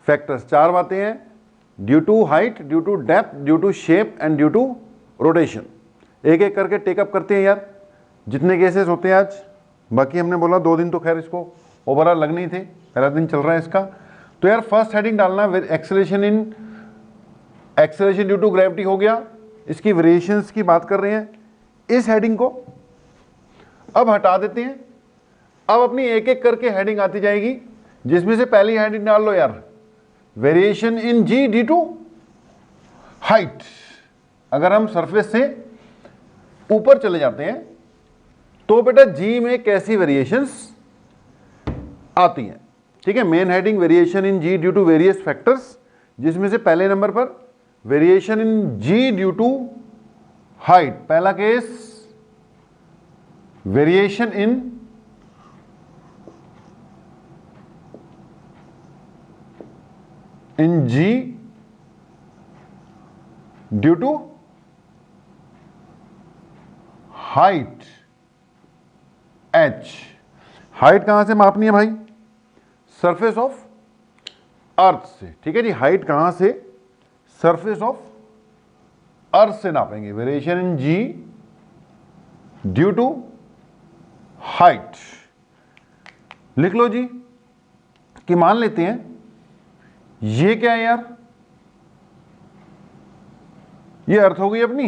factors. चार बातें हैं, due to height, due to depth, due to shape and due to rotation. एक एक करके टेकअप करते हैं यार, जितने केसेस होते हैं आज। बाकी हमने बोला 2 दिन तो खैर इसको ओवरऑल लगनी थी, पहला दिन चल रहा है इसका। तो यार फर्स्ट हेडिंग डालना है एक्सेलरेशन ड्यू टू ग्रेविटी हो गया, इसकी वेरिएशंस की बात कर रहे हैं। इस हेडिंग को अब हटा देते हैं। अब अपनी एक एक करके हेडिंग आती जाएगी, जिसमें से पहली हेडिंग डाल लो यार, variation in g due to height. अगर हम सरफेस से ऊपर चले जाते हैं तो बेटा जी में कैसी वेरिएशंस आती हैं, ठीक है। Main heading variation in g due to various factors, जिसमें से पहले नंबर पर variation in g due to height. पहला case variation in g due to height h। Height कहां से मापनी है भाई, सरफेस ऑफ अर्थ से, ठीक है जी। हाइट कहां से, सरफेस ऑफ अर्थ से नापेंगे। Variation in g due to height लिख लो जी। कि मान लेते हैं ये क्या है यार, ये अर्थ हो गई अपनी,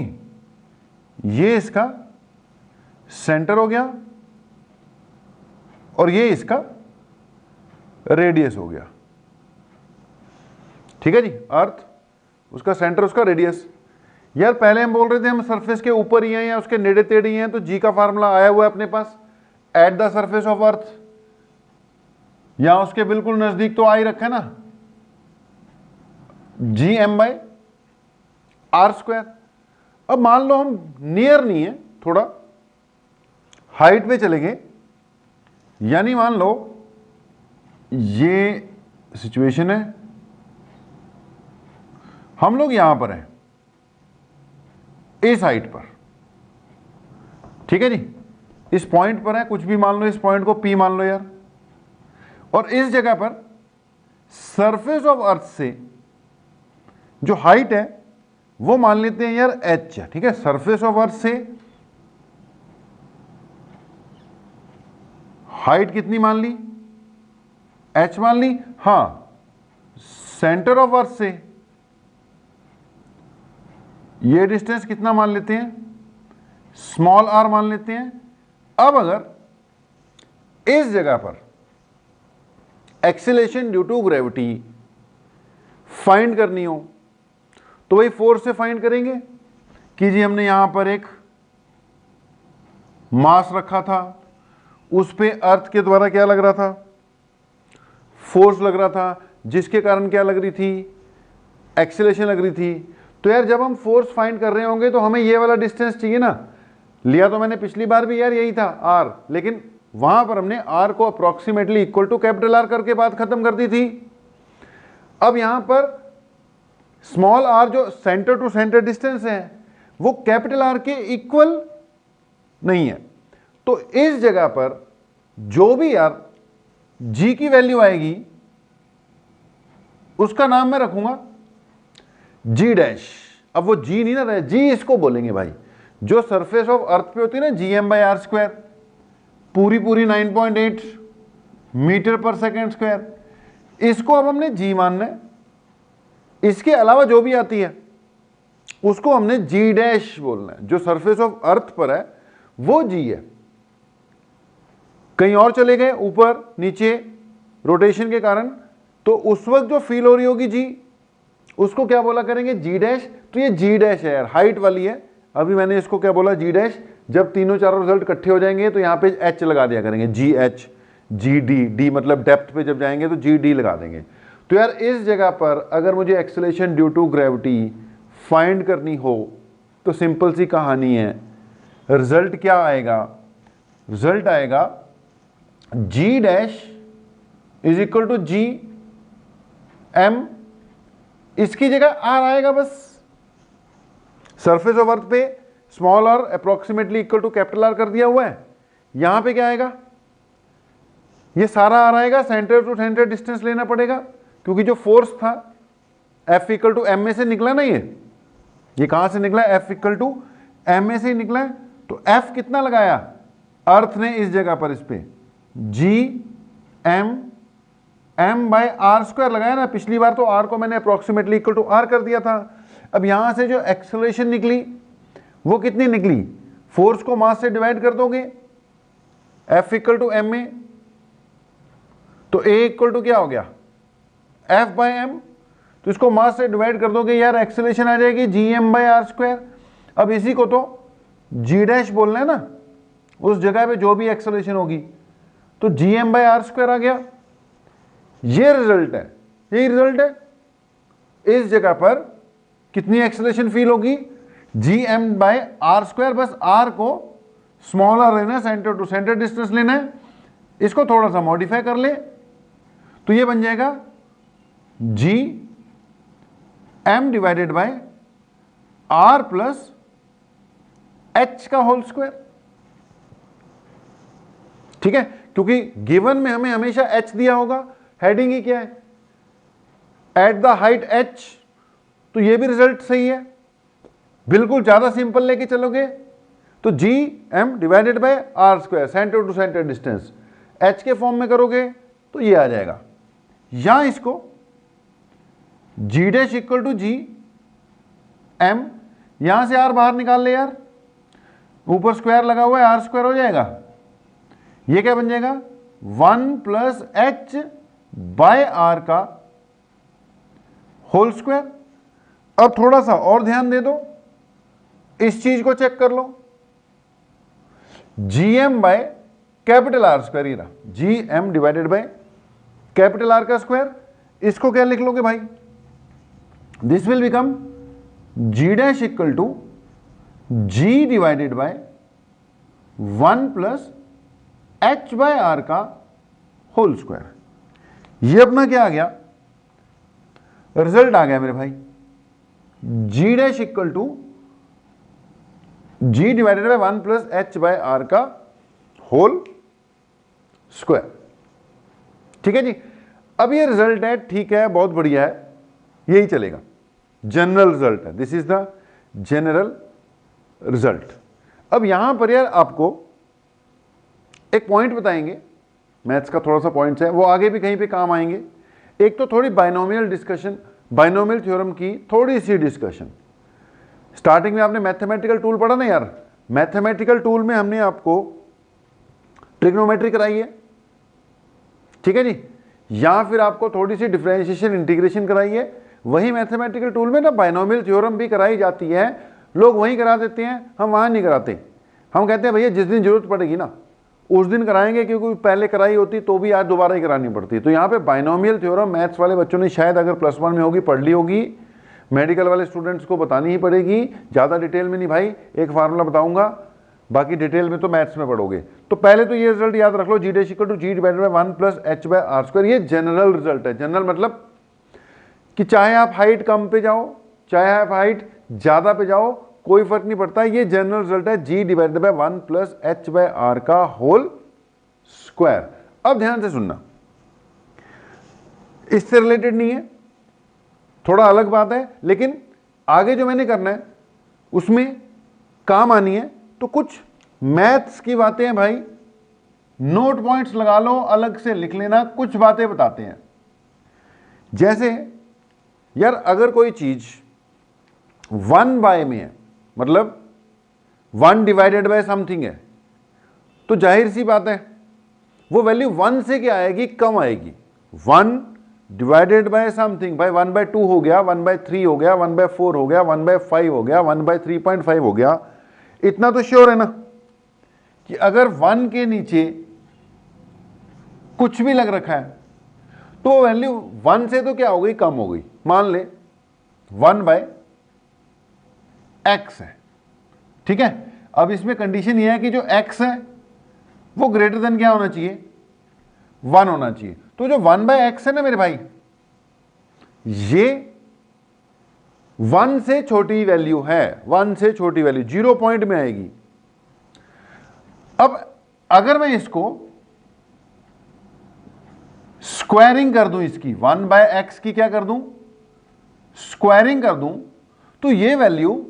ये इसका सेंटर हो गया और ये इसका रेडियस हो गया, ठीक है जी। अर्थ उसका सेंटर, उसका रेडियस। यार पहले हम बोल रहे थे हम सरफेस के ऊपर ही हैं या उसके नेड़े तेड़े ही हैं, तो जी का फार्मूला आया हुआ है अपने पास, at the surface of earth. या उसके बिल्कुल नजदीक तो आ ही रखा है ना, G M by are square. अब मान लो हम नियर नहीं है, थोड़ा हाइट पे चलेंगे, यानी मान लो ये सिचुएशन है, हम लोग यहां पर हैं इस हाइट पर, ठीक है जी। इस पॉइंट पर है, कुछ भी मान लो, इस पॉइंट को P मान लो यार। और इस जगह पर सरफेस ऑफ अर्थ से जो हाइट है वो मान लेते हैं यार h, ठीक है। सरफेस ऑफ अर्थ से हाइट कितनी मान ली, h मान ली, हाँ। सेंटर ऑफ अर्थ से ये डिस्टेंस कितना मान लेते हैं, स्मॉल r मान लेते हैं। अब अगर इस जगह पर acceleration due to gravity find करनी हो तो वही फोर्स से फाइंड करेंगे कि जी हमने यहां पर एक मास रखा था, उस पे अर्थ के द्वारा क्या लग रहा था, फोर्स लग रहा था, जिसके कारण क्या लग रही थी, एक्सीलरेशन लग रही थी। तो यार जब हम फोर्स फाइंड कर रहे होंगे तो हमें ये वाला डिस्टेंस चाहिए ना। लिया तो मैंने पिछली बार भी यार यही था आर, लेकिन वहां पर हमने आर को approximately equal to capital R करके बात खत्म कर दी थी। अब यहां पर स्मॉल आर जो सेंटर टू सेंटर डिस्टेंस है वो कैपिटल आर के इक्वल नहीं है। तो इस जगह पर जो भी यार जी की वैल्यू आएगी उसका नाम मैं रखूंगा जी डैश। अब वो जी नहीं ना रहे, जी इसको बोलेंगे भाई जो सरफेस ऑफ अर्थ पे होती है ना, G M by R square, पूरी 9.8 मीटर पर सेकेंड स्क्वायर, इसको अब हमने जी मानना है। इसके अलावा जो भी आती है उसको हमने जी डैश बोलना है। जो सरफेस ऑफ अर्थ पर है वो जी है। कहीं और चले गए ऊपर नीचे रोटेशन के कारण, तो उस वक्त जो फील हो रही होगी जी, उसको क्या बोला करेंगे, जी डैश। तो ये जी डैश है यार, हाइट वाली है। अभी मैंने इसको क्या बोला, जी डैश। जब तीनों चारों रिजल्ट इकट्ठे हो जाएंगे तो यहाँ पे एच लगा दिया करेंगे, जी एच, जी डी, डी मतलब डेप्थ पे जब जाएंगे तो जी डी लगा देंगे। तो यार इस जगह पर अगर मुझे acceleration due to gravity find करनी हो तो सिंपल सी कहानी है, रिजल्ट क्या आएगा, रिजल्ट आएगा g dash is equal to ji m, इसकी जगह आर आएगा बस। सरफेस ऑफ अर्थ पे small r approximately equal to capital r कर दिया हुआ है। यहां पे क्या आएगा, ये सारा आर आएगा, सेंटर टू सेंटर डिस्टेंस लेना पड़ेगा क्योंकि जो फोर्स था एफ इक्वल टू एम में से निकला ना, ये कहां से निकला, एफ इक्वल टू एम में से ही निकला है। तो एफ कितना लगाया अर्थ ने इस जगह पर, इस पे G M, M by are square लगाया ना। पिछली बार तो आर को मैंने अप्रोक्सीमेटली इक्वल टू आर कर दिया था। अब यहां से जो एक्सेलरेशन निकली वो कितनी निकली, फोर्स को मास से डिवाइड कर दोगे, एफ इक्वल टू एम में, तो ए इक्वल टू क्या हो गया, एफ बाय एम। तो इसको मास से डिवाइड कर दोगे यार, एक्सेलरेशन आ जाएगी G M by are square. अब इसी को तो जी डैश बोलना है ना, उस जगह पे जो भी एक्सेलरेशन होगी, तो g M by are square आ गया। ये रिजल्ट है, यही रिजल्ट है। इस जगह पर कितनी एक्सेलरेशन फील होगी, G M by are square. बस आर को स्मॉल आर लेना है, सेंटर टू सेंटर डिस्टेंस लेना है, इसको थोड़ा सा मॉडिफाई कर ले तो ये बन जाएगा G M divided by R plus H का होल स्क्वायर। ठीक है, क्योंकि गिवन में हमें हमेशा एच दिया होगा, हेडिंग ही क्या है, एट द हाइट एच। तो ये भी रिजल्ट सही है। बिल्कुल ज्यादा सिंपल लेके चलोगे तो g M divided by are square, centre to centre distance, h के फॉर्म में करोगे तो ये आ जाएगा। या इसको g dash equal to ji m, यहां से आर बाहर निकाल ले यार, ऊपर स्क्वायर लगा हुआ है, आर स्क्वायर हो जाएगा। ये क्या बन जाएगा, 1 प्लस एच बाय आर का होल स्क्वायर। अब थोड़ा सा और ध्यान दे दो, इस चीज को चेक कर लो, g M by capital r square, ये रहा g M divided by capital r का स्क्वायर। इसको क्या लिख लोगे भाई, this will become g dash equal to g divided by 1 plus h by are का होल स्क्वायर। ये अपना क्या आ गया, रिजल्ट आ गया मेरे भाई, g dash equal to g divided by 1 plus h by are का होल स्क्वायर। ठीक है जी। अब ये रिजल्ट है, ठीक है, बहुत बढ़िया है, यही चलेगा, जनरल रिजल्ट है, this is the general result. अब यहां पर यार आपको एक पॉइंट बताएंगे, मैथ्स का थोड़ा सा पॉइंट्स है, वो आगे भी कहीं पे काम आएंगे। एक तो थोड़ी बाइनोमियल डिस्कशन, बाइनोमियल थ्योरम की थोड़ी सी डिस्कशन। स्टार्टिंग में आपने मैथमेटिकल टूल पढ़ा ना यार, मैथमेटिकल टूल में हमने आपको ट्रिग्नोमेट्री कराई है, ठीक है जी, या फिर आपको थोड़ी सी डिफरेंशिएशन इंटीग्रेशन कराई है। वही मैथमेटिकल टूल में ना बाइनोमियल थ्योरम भी कराई जाती है। लोग वहीं करा देते हैं, हम वहां नहीं कराते। हम कहते हैं भैया जिस दिन जरूरत पड़ेगी ना उस दिन कराएंगे, क्योंकि पहले कराई होती तो भी आज दोबारा ही करानी पड़ती। तो यहाँ पे बाइनोमियल थ्योरम मैथ्स वाले बच्चों ने शायद अगर +1 में होगी पढ़ ली होगी, मेडिकल वाले स्टूडेंट्स को बतानी ही पड़ेगी, ज़्यादा डिटेल में नहीं भाई, एक फार्मूला बताऊंगा, बाकी डिटेल में तो मैथ्स में पढ़ोगे। तो पहले तो ये रिजल्ट याद रख लो, G' = G / 1 + h/r²। ये जनरल रिजल्ट है। जनरल मतलब कि चाहे आप हाइट कम पे जाओ, चाहे आप हाइट ज़्यादा पे जाओ, कोई फर्क नहीं पड़ता, ये जनरल रिजल्ट है G / 1 + h/r का होल स्क्वायर। अब ध्यान से सुनना, इससे रिलेटेड नहीं है, थोड़ा अलग बात है, लेकिन आगे जो मैंने करना है उसमें काम आनी है। तो कुछ मैथ्स की बातें हैं भाई, नोट पॉइंट्स लगा लो, अलग से लिख लेना, कुछ बातें बताते हैं। जैसे यार अगर कोई चीज 1/, में है, मतलब 1 / समथिंग है, तो जाहिर सी बात है वो वैल्यू 1 से क्या आएगी, कम आएगी। 1 / समथिंग भाई 1/2 हो गया, 1/3 हो गया, 1/4 हो गया, 1/5 हो गया, 1/3.5 हो गया। इतना तो श्योर है ना कि अगर 1 के नीचे कुछ भी लग रखा है तो वैल्यू 1 से तो क्या हो गई, कम हो गई। मान ले 1/x है, ठीक है। अब इसमें कंडीशन यह है कि जो x है वो ग्रेटर देन क्या होना चाहिए, 1 होना चाहिए। तो जो 1/x है ना मेरे भाई, ये 1 से छोटी वैल्यू है, 1 से छोटी वैल्यू 0 पॉइंट में आएगी। अब अगर मैं इसको स्क्वायरिंग कर दूं, इसकी 1/x की क्या कर दूं, स्क्वायरिंग कर दूं, तो ये वैल्यू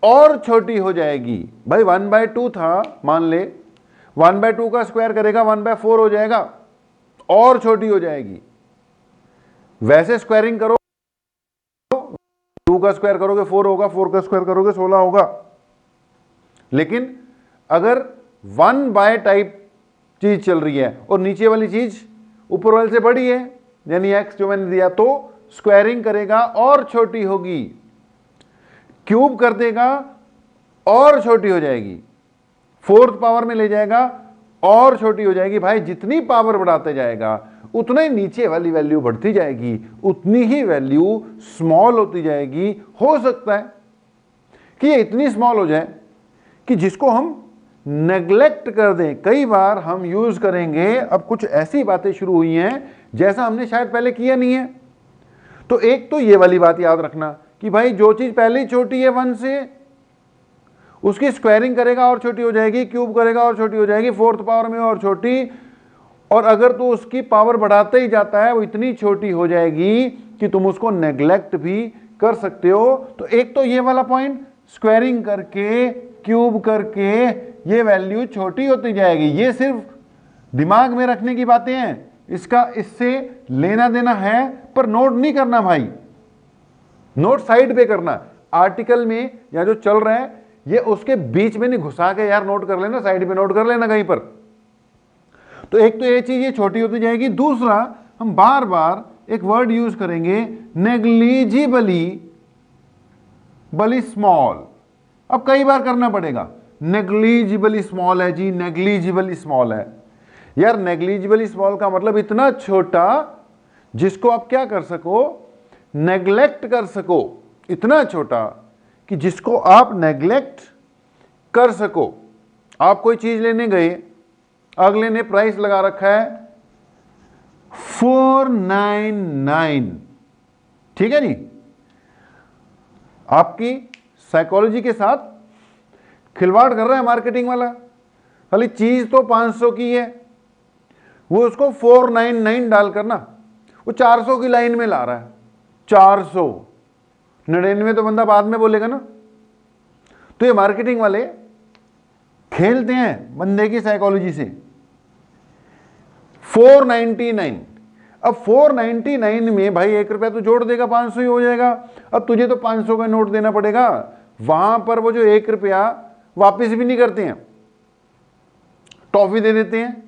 और छोटी हो जाएगी भाई। 1/2 था, मान ले 1/2 का स्क्वायर करेगा 1/4 हो जाएगा, और छोटी हो जाएगी। वैसे स्क्वायरिंग करो, 2 का स्क्वायर करोगे 4 होगा, 4 का स्क्वायर करोगे 16 होगा। लेकिन अगर 1 टाइप चीज चल रही है और नीचे वाली चीज ऊपर वाले से बड़ी है, यानी x जो मैंने दिया, तो स्क्वायरिंग करेगा और छोटी होगी, क्यूब कर देगा और छोटी हो जाएगी, 4th पावर में ले जाएगा और छोटी हो जाएगी। भाई जितनी पावर बढ़ाते जाएगा उतना ही नीचे वाली वैल्यू बढ़ती जाएगी, उतनी ही वैल्यू स्मॉल होती जाएगी। हो सकता है कि ये इतनी स्मॉल हो जाए कि जिसको हम नेग्लेक्ट कर दें। कई बार हम यूज करेंगे, अब कुछ ऐसी बातें शुरू हुई हैं जैसा हमने शायद पहले किया नहीं है। तो एक तो ये वाली बात याद रखना कि भाई जो चीज पहले ही छोटी है 1 से, उसकी स्क्वायरिंग करेगा और छोटी हो जाएगी, क्यूब करेगा और छोटी हो जाएगी, 4th पावर में और छोटी। और अगर तो उसकी पावर बढ़ाते ही जाता है वो इतनी छोटी हो जाएगी कि तुम उसको नेग्लेक्ट भी कर सकते हो। तो एक तो ये वाला पॉइंट, स्क्वायरिंग करके क्यूब करके ये वैल्यू छोटी होती जाएगी। ये सिर्फ दिमाग में रखने की बातें हैं, इसका इससे लेना देना है, पर नोट नहीं करना भाई, नोट साइड पे करना। आर्टिकल में या जो चल रहा है ये उसके बीच में नहीं घुसा के यार नोट कर लेना, साइड पे नोट कर लेना कहीं पर। तो एक तो ये चीज ये छोटी होती जाएगी। दूसरा, हम बार बार एक वर्ड यूज करेंगे, नेग्लिजिबली स्मॉल। अब कई बार करना पड़ेगा, नेग्लिजिबली स्मॉल है जी, नेग्लिजिबली स्मॉल है। यार नेग्लिजिबली स्मॉल का मतलब इतना छोटा जिसको आप क्या कर सको, नेग्लेक्ट कर सको, इतना छोटा कि जिसको आप नेग्लेक्ट कर सको। आप कोई चीज लेने गए, अगले ने प्राइस लगा रखा है 499, ठीक है जी। आपकी साइकोलॉजी के साथ खिलवाड़ कर रहा है मार्केटिंग वाला, खाली चीज तो 500 की है, वो उसको 499 डालकर ना वो 400 की लाइन में ला रहा है। 499 तो बंदा बाद में बोलेगा ना। तो ये मार्केटिंग वाले खेलते हैं बंदे की साइकोलॉजी से। 499, अब 499 में भाई 1 रुपया तो जोड़ देगा, 500 ही हो जाएगा। अब तुझे तो 500 का नोट देना पड़ेगा। वहां पर वो जो 1 रुपया वापस भी नहीं करते हैं, टॉफी दे देते हैं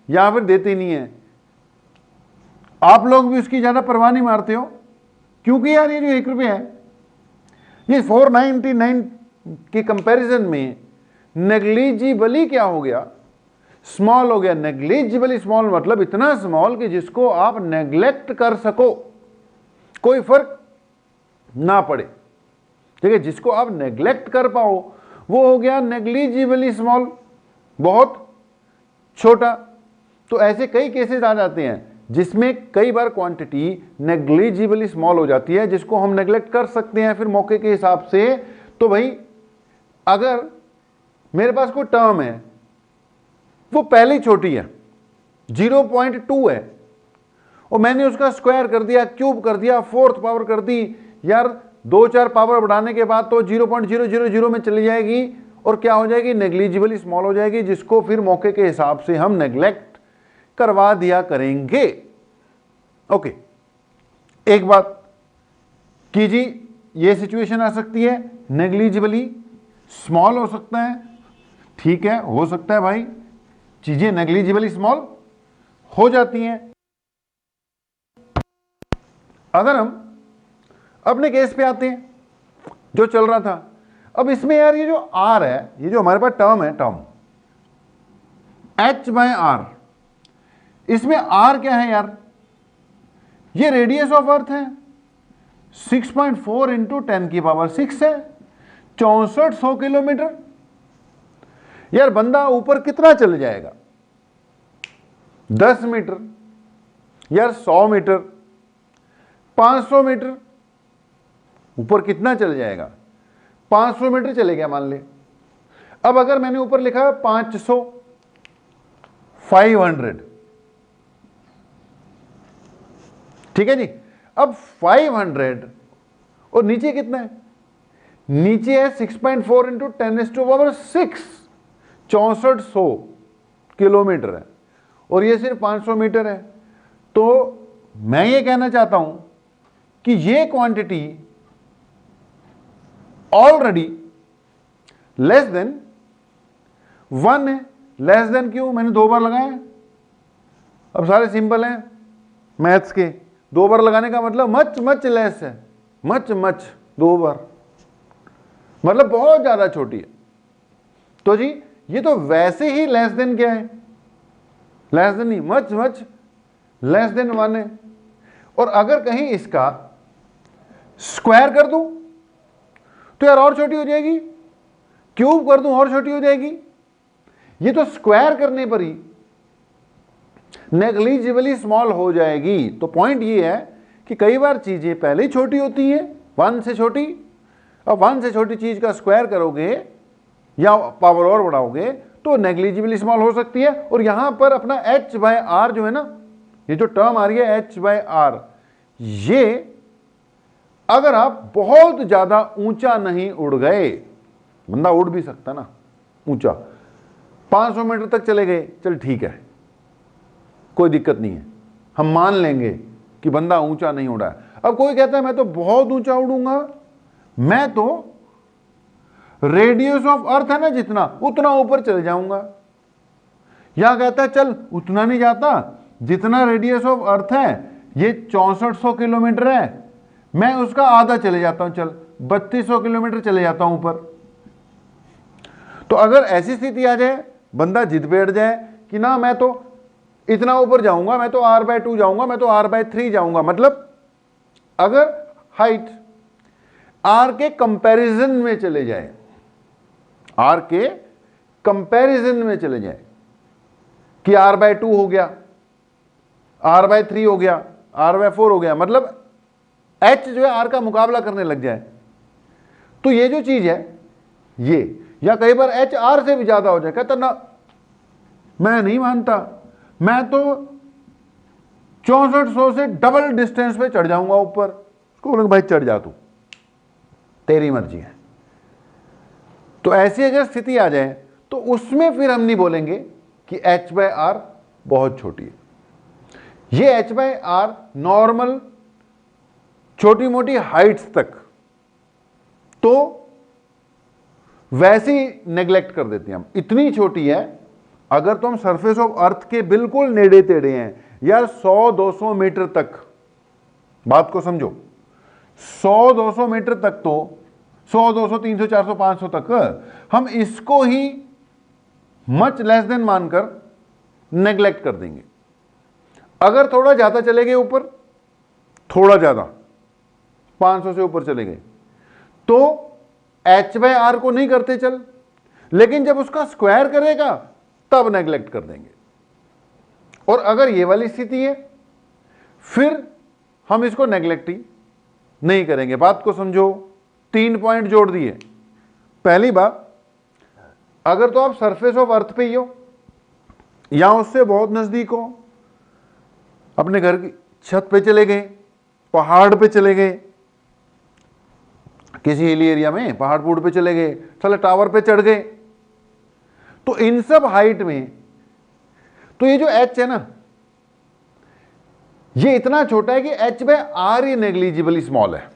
या फिर देते नहीं है। आप लोग भी उसकी ज्यादा परवाह नहीं मारते हो, क्योंकि यार ये जो 1 रुपया है ये 499 के कंपैरिजन में नेग्लिजिबली क्या हो गया, स्मॉल हो गया, नेग्लिजिबली स्मॉल मतलब इतना स्मॉल कि जिसको आप नेग्लेक्ट कर सको, कोई फर्क ना पड़े, ठीक है, जिसको आप नेग्लेक्ट कर पाओ, वो हो गया नेग्लिजिबली स्मॉल, बहुत छोटा। तो ऐसे कई केसेस आ जाते हैं जिसमें कई बार क्वांटिटी नेग्लिजिबली स्मॉल हो जाती है, जिसको हम नेग्लेक्ट कर सकते हैं फिर मौके के हिसाब से। तो भाई अगर मेरे पास कोई टर्म है, वो पहले छोटी है, 0.2 है, और मैंने उसका स्क्वायर कर दिया, क्यूब कर दिया, फोर्थ पावर कर दी, यार 2-4 पावर बढ़ाने के बाद तो 0.000 में चली जाएगी और क्या हो जाएगी, नेग्लिजिबली स्मॉल हो जाएगी, जिसको फिर मौके के हिसाब से हम नेग्लेक्ट करवा दिया करेंगे। ओके, एक बात कीजिए, ये सिचुएशन आ सकती है, नेग्लिजिबली स्मॉल हो सकता है, ठीक है, हो सकता है भाई चीजें नेग्लिजिबली स्मॉल हो जाती हैं। अगर हम अपने केस पे आते हैं जो चल रहा था, अब इसमें यार ये जो आर है, ये जो हमारे पास टर्म है, टर्म h/r, इसमें r क्या है यार, ये रेडियस ऑफ अर्थ है, 6.4 इंटू 10⁶ है, 6400 किलोमीटर। यार बंदा ऊपर कितना चल जाएगा, 10 मीटर, यार 100 मीटर, 500 मीटर, ऊपर कितना चल जाएगा, 500 मीटर चले गया मान ले। अब अगर मैंने ऊपर लिखा है 500, 500, ठीक है जी। अब 500 और नीचे कितना है, नीचे है 6.4 इंटू 10⁶, 6400 किलोमीटर है, और ये सिर्फ 500 मीटर है। तो मैं ये कहना चाहता हूं कि ये क्वांटिटी ऑलरेडी लेस देन 1 है। लेस देन क्यों, मैंने 2 बार लगाया, अब सारे सिंपल हैं मैथ्स के, 2 बार लगाने का मतलब मच मच लेस है, मच मच 2 बार मतलब बहुत ज्यादा छोटी है। तो जी ये तो वैसे ही लेस देन क्या है, लेस देन नहीं, मच मच लेस देन 1 है। और अगर कहीं इसका स्क्वायर कर दूं तो यार और छोटी हो जाएगी, क्यूब कर दूं और छोटी हो जाएगी। ये तो स्क्वायर करने पर ही नेग्लिजिबली स्मॉल हो जाएगी। तो पॉइंट ये है कि कई बार चीजें पहले ही छोटी होती हैं, 1 से छोटी। अब 1 से छोटी चीज का स्क्वायर करोगे या पावर और बढ़ाओगे तो नेग्लिजिबली स्मॉल हो सकती है। और यहां पर अपना h/r जो है ना, ये जो टर्म आ रही है h/r, ये अगर आप बहुत ज्यादा ऊंचा नहीं उड़ गए, बंदा उड़ भी सकता ना ऊंचा, 500 मीटर तक चले गए, चल ठीक है, कोई दिक्कत नहीं है, हम मान लेंगे कि बंदा ऊंचा नहीं उड़ा है। अब कोई कहता है मैं तो बहुत ऊंचा उड़ूंगा, मैं तो रेडियस ऑफ अर्थ है ना जितना, उतना ऊपर चले जाऊंगा। या कहता है चल उतना नहीं जाता, जितना रेडियस ऑफ अर्थ है ये 6400 किलोमीटर है, मैं उसका आधा चले जाता हूं, चल 3200 किलोमीटर चले जाता हूं ऊपर। तो अगर ऐसी स्थिति आ जाए, बंदा जिद बैठ जाए कि ना मैं तो इतना ऊपर जाऊंगा, मैं तो r/2 जाऊंगा, मैं तो r/3 जाऊंगा, मतलब अगर हाइट r के कंपैरिजन में चले जाए, r के कंपैरिजन में चले जाए कि r/2 हो गया, r/3 हो गया, r/4 हो गया, मतलब h जो है r का मुकाबला करने लग जाए, तो ये जो चीज है ये, या कई बार h r से भी ज्यादा हो जाए, कहता ना मैं नहीं मानता, मैं तो 6400 से डबल डिस्टेंस पे चढ़ जाऊंगा ऊपर। उसको बोलेंगे भाई चढ़ जा तू, तेरी मर्जी है। तो ऐसी अगर स्थिति आ जाए तो उसमें फिर हम नहीं बोलेंगे कि h/r बहुत छोटी है। ये h/r नॉर्मल छोटी मोटी हाइट्स तक तो वैसे ही नेग्लेक्ट कर देते हैं हम, इतनी छोटी है। अगर तो हम सरफेस ऑफ अर्थ के बिल्कुल नेड़े तेड़े हैं यार, 100-200 मीटर तक, बात को समझो, 100-200 मीटर तक, तो 100-200 300 400 500 तक हम इसको ही मच लेस देन मानकर नेग्लेक्ट कर देंगे। अगर थोड़ा ज़्यादा चले गए ऊपर, थोड़ा ज़्यादा 500 से ऊपर चले गए, तो h/r को नहीं करते चल, लेकिन जब उसका स्क्वायर करेगा तब नेग्लेक्ट कर देंगे। और अगर ये वाली स्थिति है, फिर हम इसको नेग्लेक्ट ही नहीं करेंगे। बात को समझो, 3 पॉइंट जोड़ दिए। पहली बात, अगर तो आप सरफेस ऑफ अर्थ पे ही हो या उससे बहुत नजदीक हो, अपने घर की छत पे चले गए, पहाड़ पे चले गए, किसी हिली एरिया में पहाड़ पूड़ पे चले गए, चले टावर पे चढ़ गए, तो इन सब हाइट में तो ये जो h है ना, ये इतना छोटा है कि h/r ही नेग्लिजिबली स्मॉल है।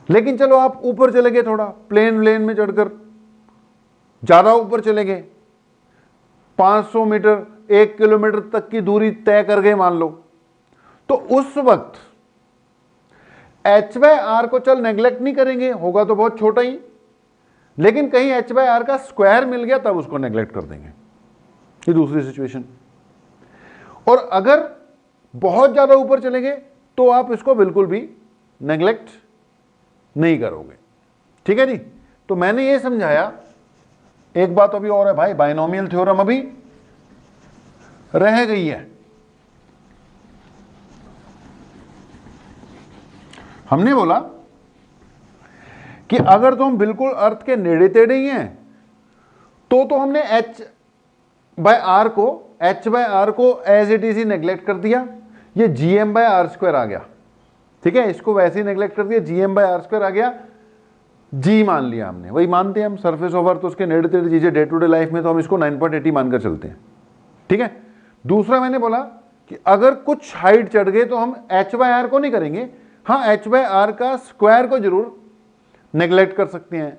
लेकिन चलो आप ऊपर चले गए, थोड़ा प्लेन में चढ़कर ज्यादा ऊपर चले गए, 500 मीटर 1 किलोमीटर तक की दूरी तय कर गए मान लो, तो उस वक्त h/r को चल नेग्लेक्ट नहीं करेंगे, होगा तो बहुत छोटा ही, लेकिन कहीं h/r का स्क्वायर मिल गया तब उसको नेग्लेक्ट कर देंगे। ये दूसरी सिचुएशन। और अगर बहुत ज्यादा ऊपर चले गए तो आप इसको बिल्कुल भी नेग्लेक्ट नहीं करोगे। ठीक है जी। तो मैंने ये समझाया। एक बात अभी और है भाई, बाइनोमियल थ्योरम अभी रह गई है। हमने बोला कि अगर तो हम बिल्कुल अर्थ के नेड़े तेड़े ही हैं तो हमने h/r को एज इट इज ही नेग्लेक्ट कर दिया, ये gm/r² आ गया। ठीक है, इसको वैसे ही नेग्लेक्ट कर दिया, gm/r² आ गया, g मान लिया हमने, वही मानते हैं हम, सरफेस ओवर तो उसके नेड़े तेड़े चीजें डे टू डे लाइफ में तो हम इसको 9.80 मानकर चलते हैं। ठीक है। दूसरा मैंने बोला कि अगर कुछ हाइट चढ़ गए तो हम h/r को नहीं करेंगे, हाँ h/r का स्क्वायर को जरूर नेग्लेक्ट कर सकते हैं।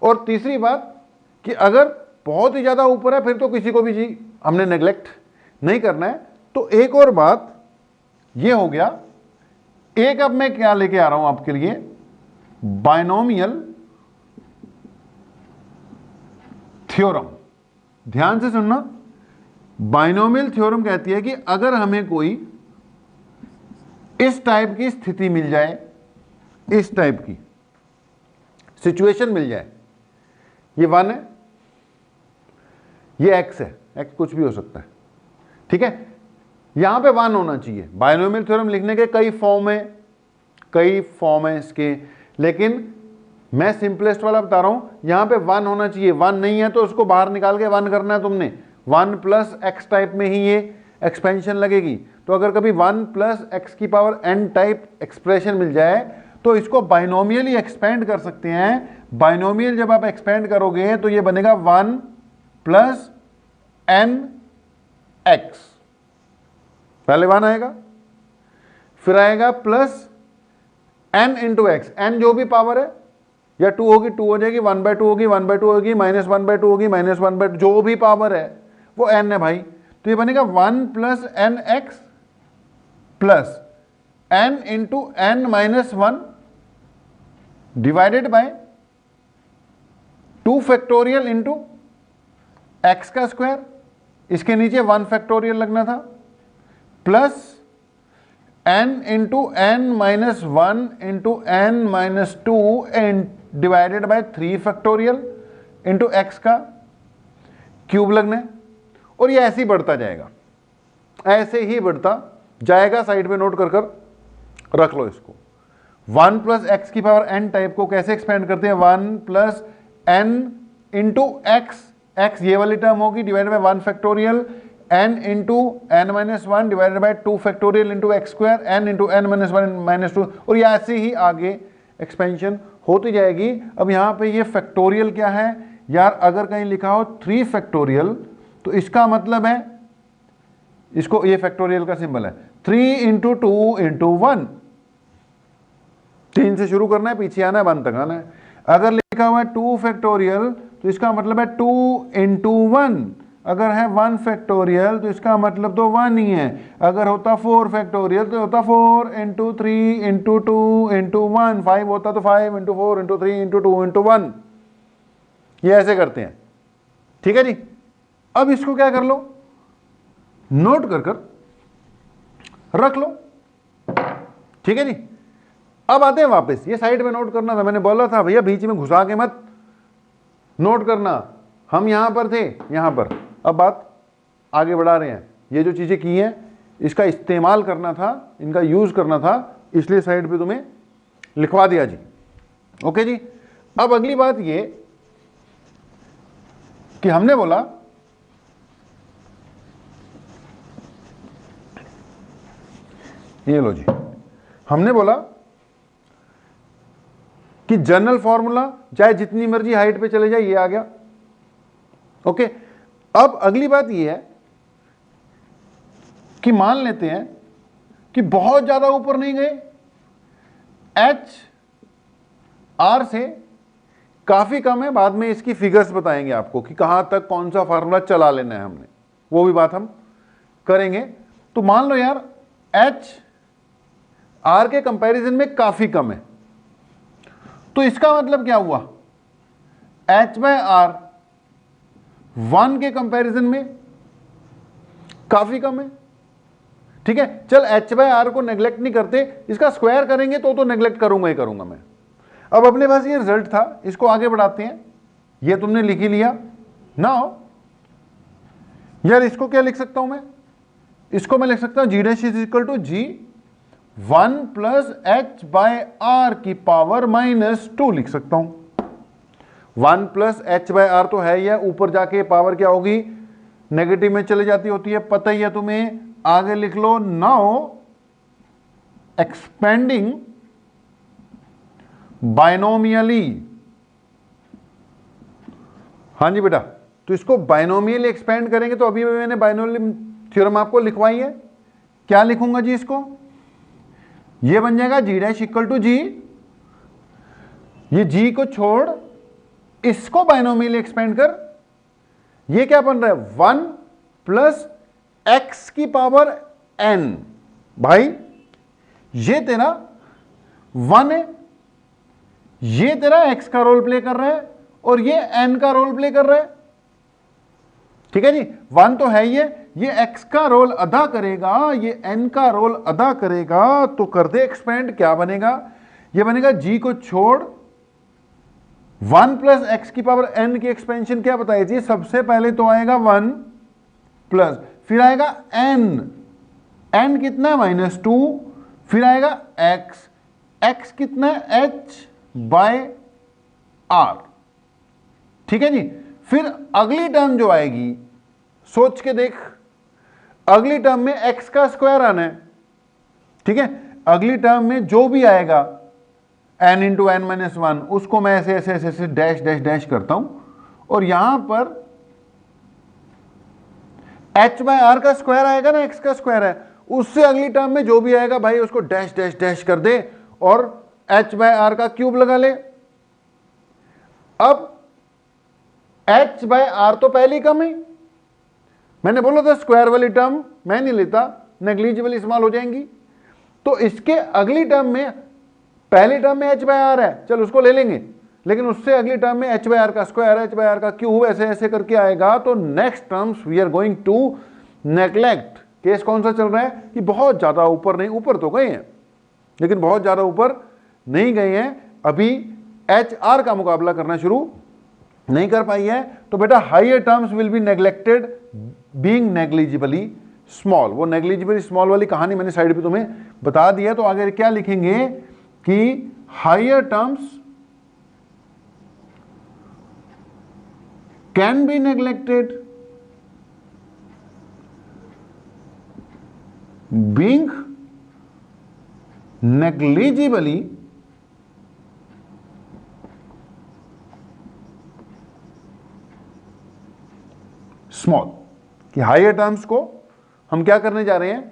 और तीसरी बात कि अगर बहुत ही ज्यादा ऊपर है फिर तो किसी को भी जी हमने नेग्लेक्ट नहीं करना है। तो एक और बात ये हो गया। एक अब मैं क्या लेके आ रहा हूं आपके लिए, बाइनोमियल थ्योरम। ध्यान से सुनना, बाइनोमियल थ्योरम कहती है कि अगर हमें कोई इस टाइप की स्थिति मिल जाए, इस टाइप की सिचुएशन मिल जाए, ये 1 है, ये x है, x कुछ भी हो सकता है। ठीक है, यहां पे 1 होना चाहिए। बाइनोमियल थ्योरम लिखने के कई फॉर्म है इसके, लेकिन मैं सिंपलेस्ट वाला बता रहा हूं। यहां पे 1 होना चाहिए। 1 नहीं है तो उसको बाहर निकाल के 1 करना है तुमने। 1 + x टाइप में ही ये एक्सपेंशन लगेगी। तो अगर कभी 1 + x⁴n टाइप एक्सप्रेशन मिल जाए तो इसको बाइनोमियल एक्सपेंड कर सकते हैं। बाइनोमियल जब आप एक्सपेंड करोगे तो ये बनेगा 1 + nx। पहले 1 आएगा, फिर आएगा प्लस n × x, n जो भी पावर है, या 2 होगी 2 हो जाएगी, 1/2 होगी 1/2 होगी, -1/2 होगी -1/2, जो भी पावर है वो n है भाई। तो ये बनेगा 1 + nx plus n × n-1 divided by 2 factorial into x का स्क्वायर, इसके नीचे 1 फैक्टोरियल लगना था, plus n × n-1 × n-2 divided by 3 factorial into x का क्यूब लगना है। और ये ऐसे ही बढ़ता जाएगा, ऐसे ही बढ़ता जाएगा। साइड में नोट कर रख लो इसको। 1 + x⁴n टाइप को कैसे एक्सपेंड करते हैं, 1 + n × x ये वाली टर्म होगी divided by 1 factorial, n × n-1 divided by 2 factorial into x², n × n-1 -2, और ये ऐसे ही आगे एक्सपेंशन होती जाएगी। अब यहाँ पे ये फैक्टोरियल क्या है यार, अगर कहीं लिखा हो 3 फैक्टोरियल तो इसका मतलब है, इसको ये फैक्टोरियल का सिंबल है, 3 × 2 × 1, 3 से शुरू करना है, पीछे आना है, 1 तक आना है। अगर लिखा हुआ है 2 फैक्टोरियल तो इसका मतलब है 2 × 1, अगर है 1 फैक्टोरियल तो इसका मतलब तो 1 ही है। अगर होता 4 फैक्टोरियल तो होता 4 × 3 × 2 × 1, 5 होता तो 5 × 4 × 3 × 2 × 1। ये ऐसे करते हैं। ठीक है जी। अब इसको क्या कर लो, नोट कर कर रख लो, ठीक है जी। अब आते हैं वापस, ये साइड में नोट करना था, मैंने बोला था भैया बीच में घुसा के मत नोट करना, हम यहां पर थे यहां पर। अब बात आगे बढ़ा रहे हैं, ये जो चीजें की हैं इसका इस्तेमाल करना था, इनका यूज करना था, इसलिए साइड पे तुम्हें लिखवा दिया जी। ओके जी। अब अगली बात ये कि हमने बोला ये लो जी, हमने बोला कि जनरल फॉर्मूला चाहे जितनी मर्जी हाइट पे चले जाए, ये आ गया। ओके, अब अगली बात ये है कि मान लेते हैं कि बहुत ज्यादा ऊपर नहीं गए, एच आर से काफी कम है, बाद में इसकी फिगर्स बताएंगे आपको कि कहां तक कौन सा फार्मूला चला लेना है हमने, वो भी बात हम करेंगे। तो मान लो यार एच आर के कंपैरिजन में काफी कम है, तो इसका मतलब क्या हुआ, एच बाय आर 1 के कंपैरिजन में काफी कम है, ठीक है। चल एच बाय आर को नेग्लेक्ट नहीं करते, इसका स्क्वायर करेंगे तो नेग्लेक्ट करूंगा ही करूंगा मैं। अब अपने पास ये रिजल्ट था, इसको आगे बढ़ाते हैं, ये तुमने लिख ही लिया ना। यार इसको क्या लिख सकता हूं मैं, इसको मैं लिख सकता हूं g dash is equal to g 1 plus h by r की पावर -2 लिख सकता हूं। 1 प्लस एच बाय आर तो है ही है, ऊपर जाके पावर क्या होगी, नेगेटिव में चले जाती होती है, पता ही है तुम्हें, आगे लिख लो। नाउ एक्सपेंडिंग बाइनोमियली, हाँ जी बेटा, तो इसको बाइनोमियली एक्सपेंड करेंगे, तो अभी मैंने बाइनोमियल थ्योरम आपको लिखवाई है, क्या लिखूंगा जी इसको, ये बन जाएगा जी डैश इक्वल टू जी, ये जी को छोड़ इसको बाइनोमियली एक्सपेंड कर, ये क्या बन रहा है 1 प्लस एक्स की पावर n। भाई ये तेरा 1 है, ये तेरा x का रोल प्ले कर रहा है और ये n का रोल प्ले कर रहा है, ठीक है जी। 1 तो है ये x का रोल अदा करेगा, ये n का रोल अदा करेगा, तो कर दे एक्सपेंड, क्या बनेगा, ये बनेगा g को छोड़ 1 प्लस एक्स की पावर n की एक्सपेंशन क्या बताई थी, सबसे पहले तो आएगा 1 प्लस, फिर आएगा n कितना है -2, फिर आएगा x कितना है h बाय आर, ठीक है जी। फिर अगली टर्म जो आएगी, सोच के देख, अगली टर्म में x का स्क्वायर आना है, ठीक है। अगली टर्म में जो भी आएगा n इंटू n माइनस 1, उसको मैं ऐसे ऐसे ऐसे ऐसे डैश डैश डैश करता हूं, और यहां पर h बाय आर का स्क्वायर आएगा ना, x का स्क्वायर है, उससे अगली टर्म में जो भी आएगा भाई उसको डैश डैश डैश कर दे और h बाय आर का क्यूब लगा ले। अब h बाय आर तो पहले ही कम है, मैंने बोला था स्क्वायर वाली टर्म मैं नहीं लेता, नेग्लिजिबल इस्तेमाल हो जाएंगी, तो इसके अगली टर्म में, पहली टर्म में h बाय आर है, चल उसको ले लेंगे, लेकिन उससे अगली टर्म में h बाय आर का स्क्वायर, h बाय आर का क्यूब, ऐसे ऐसे करके आएगा, तो next terms we are going to neglect. Case कौन सा चल रहा है कि बहुत ज्यादा ऊपर नहीं, ऊपर तो गए हैं लेकिन बहुत ज्यादा ऊपर नहीं गए हैं, अभी एच आर का मुकाबला करना शुरू नहीं कर पाई है, तो बेटा higher terms will be neglected being negligibly small. वो नेग्लिजिबली स्मॉल वाली कहानी मैंने साइड पे तुम्हें बता दी है, तो आगे क्या लिखेंगे कि higher terms can be neglected being negligibly small, कि हायर टर्म्स को हम क्या करने जा रहे हैं,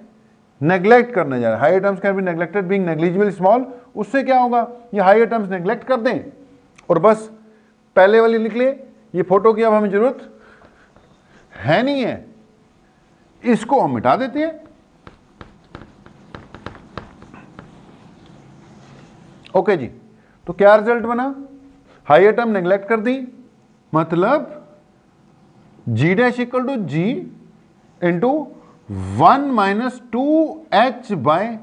नेग्लेक्ट करने जा रहे हैं। Higher terms can be neglected being negligible small, उससे क्या होगा, ये हायर टर्म्स नेग्लेक्ट कर दें और बस पहले वाली लिख ले, ये फोटो की अब हमें जरूरत है नहीं है, इसको हम मिटा देते हैं। ओके जी, तो क्या रिजल्ट बना, हायर टर्म नेग्लेक्ट कर दी, मतलब g dash equal to g into 1 minus 2h by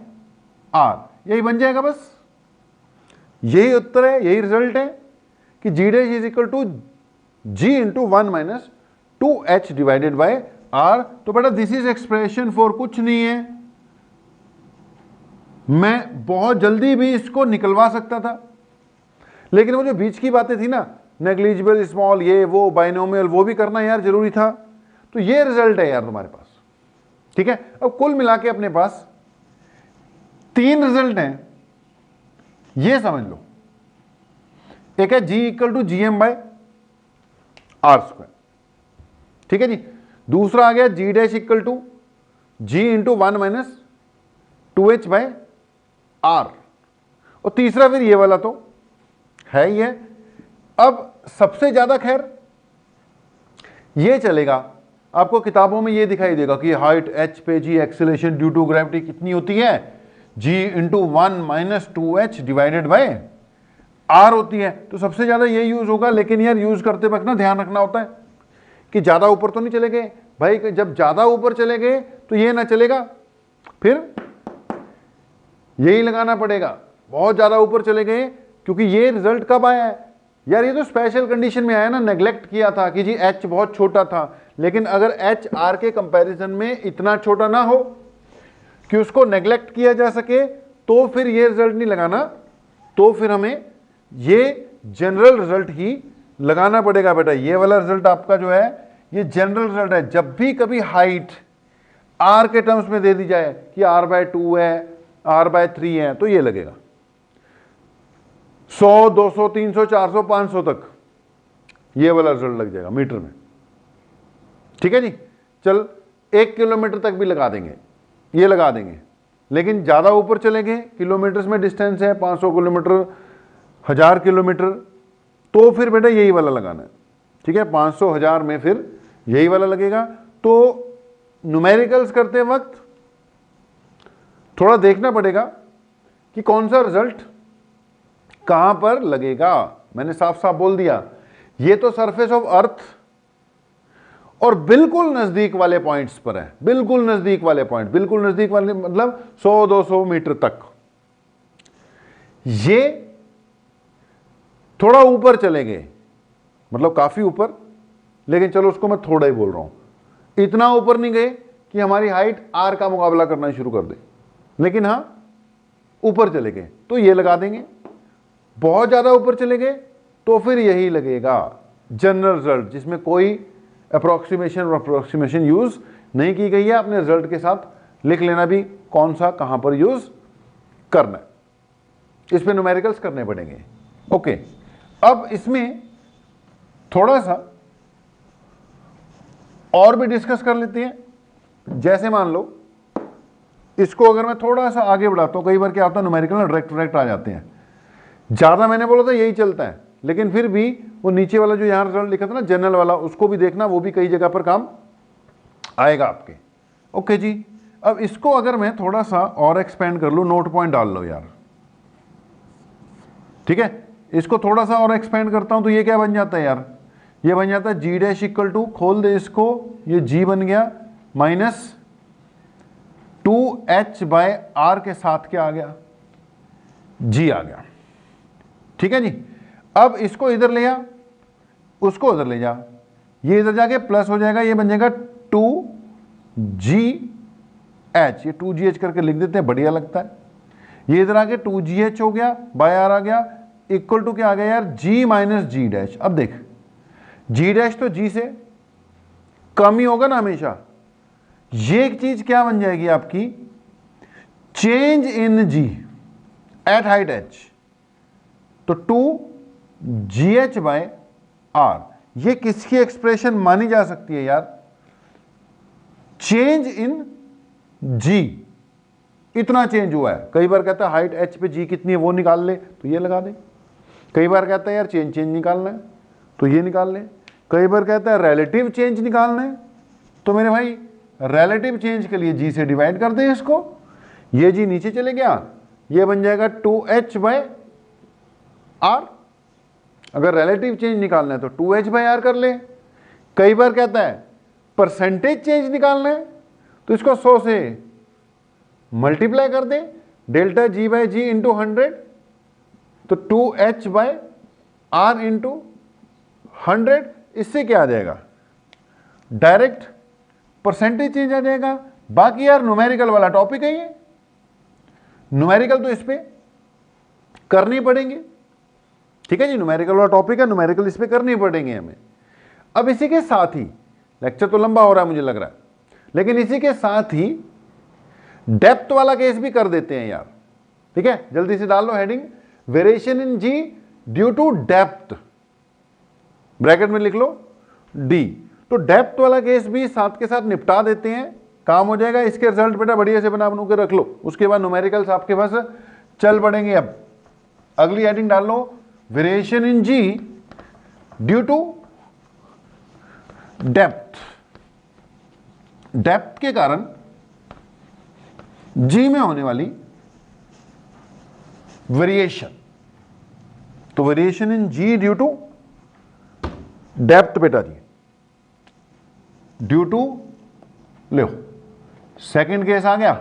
r, यही बन जाएगा बस। यही उत्तर है, यही रिजल्ट है कि g dash is equal to g into 1 minus 2h divided by r. तो बेटा दिस इज एक्सप्रेशन फॉर, कुछ नहीं है, मैं बहुत जल्दी भी इसको निकलवा सकता था, लेकिन वो जो बीच की बातें थी ना, नेग्लिजिबल, स्मॉल, ये वो, बाइनोमियल, वो भी करना यार जरूरी था। तो ये रिजल्ट है यार तुम्हारे पास, ठीक है। अब कुल मिला के अपने पास 3 रिजल्ट हैं, ये समझ लो। एक है g equal to G M by are square, ठीक है जी। दूसरा आ गया g dash equal to g into 1 minus 2h by r, और तीसरा फिर ये वाला तो है ही है। अब सबसे ज्यादा खैर ये चलेगा, आपको किताबों में ये दिखाई देगा कि हाइट h पे जी एक्सेलरेशन ड्यू टू ग्रेविटी कितनी होती है, g into 1 minus 2h divided bye r होती है। तो सबसे ज्यादा ये यूज होगा, लेकिन यार यूज करते वक्त ना ध्यान रखना होता है कि ज्यादा ऊपर तो नहीं चले गए भाई। जब ज्यादा ऊपर चले गए तो ये ना चलेगा, फिर यही लगाना पड़ेगा। बहुत ज्यादा ऊपर चले गए, क्योंकि ये रिजल्ट कब आया है यार, ये तो स्पेशल कंडीशन में आया ना, नेग्लेक्ट किया था कि जी h बहुत छोटा था। लेकिन अगर h r के कंपैरिजन में इतना छोटा ना हो कि उसको नेग्लेक्ट किया जा सके, तो फिर ये रिजल्ट नहीं लगाना, तो फिर हमें ये जनरल रिजल्ट ही लगाना पड़ेगा बेटा। ये वाला रिजल्ट आपका जो है ये जनरल रिजल्ट है। जब भी कभी हाइट r के टर्म्स में दे दी जाए कि r/2 है, r/3 है, तो ये लगेगा 100, 200, 300, 400, 500 तक ये वाला रिजल्ट लग जाएगा मीटर में, ठीक है जी। चल 1 किलोमीटर तक भी लगा देंगे, ये लगा देंगे। लेकिन ज्यादा ऊपर चलेंगे, किलोमीटर्स में डिस्टेंस है, 500 किलोमीटर, 1000 किलोमीटर, तो फिर बेटा यही वाला लगाना है, ठीक है। 500, 1000 में फिर यही वाला लगेगा। तो न्यूमेरिकल्स करते वक्त थोड़ा देखना पड़ेगा कि कौन सा रिजल्ट कहां पर लगेगा। मैंने साफ साफ बोल दिया, ये तो सरफेस ऑफ अर्थ और बिल्कुल नजदीक वाले पॉइंट्स पर है, बिल्कुल नजदीक वाले पॉइंट, बिल्कुल नजदीक वाले मतलब 100-200 मीटर तक। ये थोड़ा ऊपर चले गए, मतलब काफी ऊपर, लेकिन चलो उसको मैं थोड़ा ही बोल रहा हूं। इतना ऊपर नहीं गए कि हमारी हाइट आर का मुकाबला करना शुरू कर दे, लेकिन हां ऊपर चले गए तो ये लगा देंगे। बहुत ज्यादा ऊपर चले गए तो फिर यही लगेगा जनरल रिजल्ट, जिसमें कोई अप्रोक्सीमेशन यूज नहीं की गई है। अपने रिजल्ट के साथ लिख लेना भी कौन सा कहां पर यूज करना है, इस पे न्यूमेरिकल्स करने पड़ेंगे। ओके, अब इसमें थोड़ा सा और भी डिस्कस कर लेते हैं। जैसे मान लो इसको अगर मैं थोड़ा सा आगे बढ़ाता हूं, कई बार क्या होता है न्यूमेरिकल ना डायरेक्ट आ जाते हैं। ज्यादा मैंने बोला था यही चलता है, लेकिन फिर भी वो नीचे वाला जो यहां रिजल्ट लिखा था ना जनरल वाला, उसको भी देखना, वो भी कई जगह पर काम आएगा आपके। ओके जी, अब इसको अगर मैं थोड़ा सा और एक्सपेंड कर लूं, नोट पॉइंट डाल लो यार, ठीक है। इसको थोड़ा सा और एक्सपेंड करता हूं तो ये क्या बन जाता है यार, ये बन जाता है जी डैश इक्वल टू, खोल दे इसको, ये जी बन गया माइनस 2h बाय आर के साथ क्या आ गया, जी आ गया, ठीक है जी। अब इसको इधर ले आ, उसको उधर ले जा, ये इधर जाके प्लस हो जाएगा, ये बन जाएगा 2gh, ये 2gh करके लिख देते हैं, बढ़िया लगता है। ये इधर आके 2gh हो गया, बाय आर आ गया, इक्वल टू क्या आ गया यार, g माइनस जी डैश। अब देख जी डैश तो जी से कम ही होगा ना हमेशा। ये एक चीज क्या बन जाएगी आपकी, change in g at height h, तो 2gh बाय आर, ये किसकी एक्सप्रेशन मानी जा सकती है यार, चेंज इन जी, इतना चेंज हुआ है। कई बार कहता है हाइट h पे g कितनी है वो निकाल ले, तो ये लगा दे। कई बार कहता है यार चेंज निकालना है, तो ये निकाल ले। कई बार कहता है रिलेटिव चेंज निकालना है, तो मेरे भाई रिलेटिव चेंज के लिए जी से डिवाइड कर दे इसको, ये जी नीचे चले गया, ये बन जाएगा 2h बाय आर। अगर रिलेटिव चेंज निकालना है तो 2h बाय आर कर ले। कई बार कहता है परसेंटेज चेंज निकालना है, तो इसको 100 से मल्टीप्लाई कर दें, delta g by g into 100, तो 2h बाय आर इंटू 100। इससे क्या आ जाएगा, डायरेक्ट परसेंटेज चेंज आ जाएगा। बाकी यार न्यूमेरिकल वाला टॉपिक है ये, न्यूमेरिकल तो इस पे करनी पड़ेंगे, ठीक है जी, न्यूमेरिकल वाला टॉपिक है, न्यूमेरिकल इस पे करनी पड़ेंगे हमें। अब इसी के साथ ही, लेक्चर तो लंबा हो रहा है मुझे लग रहा है, लेकिन इसी के साथ ही डेप्थ वाला केस भी कर देते हैं यार, ठीक है। जल्दी से डाल लो heading, variation in g due to depth, bracket में लिख लो डी। तो डेप्थ वाला केस भी साथ के साथ निपटा देते हैं, काम हो जाएगा। इसके रिजल्ट बेटा बढ़िया से बना के रख लो, उसके बाद न्यूमेरिकल्स आपके पास चल पड़ेंगे। अब अगली हेडिंग डाल लो, variation in g due to depth. Depth के कारण जी में होने वाली वेरिएशन, तो variation in g due to depth बेटा जी, ड्यू टू लो। सेकंड केस आ गया,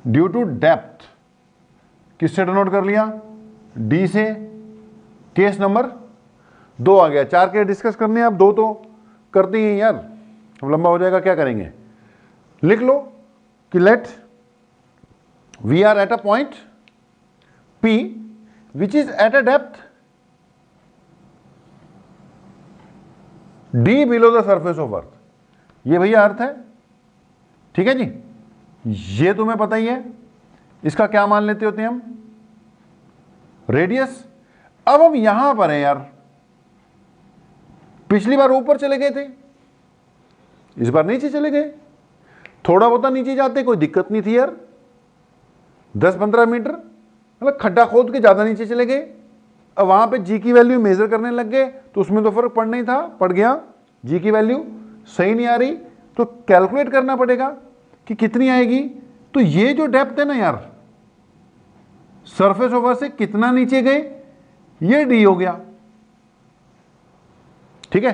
ड्यू टू डेप्थ, किससे डिनोट कर लिया, डी से। केस नंबर 2 आ गया। 4 केस डिस्कस करने हैं, आप 2 तो करते ही हैं यार, अब लंबा हो जाएगा, क्या करेंगे, लिख लो कि let we are at a point P which is at a depth D below the surface of earth। ये भैया अर्थ है, ठीक है जी, ये तुम्हें पता ही है। इसका क्या मान लेते होते हैं हम, रेडियस। अब हम यहां पर हैं यार, पिछली बार ऊपर चले गए थे, इस बार नीचे चले गए। थोड़ा बहुत नीचे जाते कोई दिक्कत नहीं थी यार, 10-15 मीटर, मतलब खड्डा खोद के ज्यादा नीचे चले गए। अब वहां पे जी की वैल्यू मेजर करने लग गए, तो उसमें तो फर्क पड़ना ही था, पड़ गया। जी की वैल्यू सही नहीं आ रही, तो कैलकुलेट करना पड़ेगा कि कितनी आएगी। तो ये जो डेप्थ है ना यार, सरफेस ओवर से कितना नीचे गए, ये डी हो गया, ठीक है।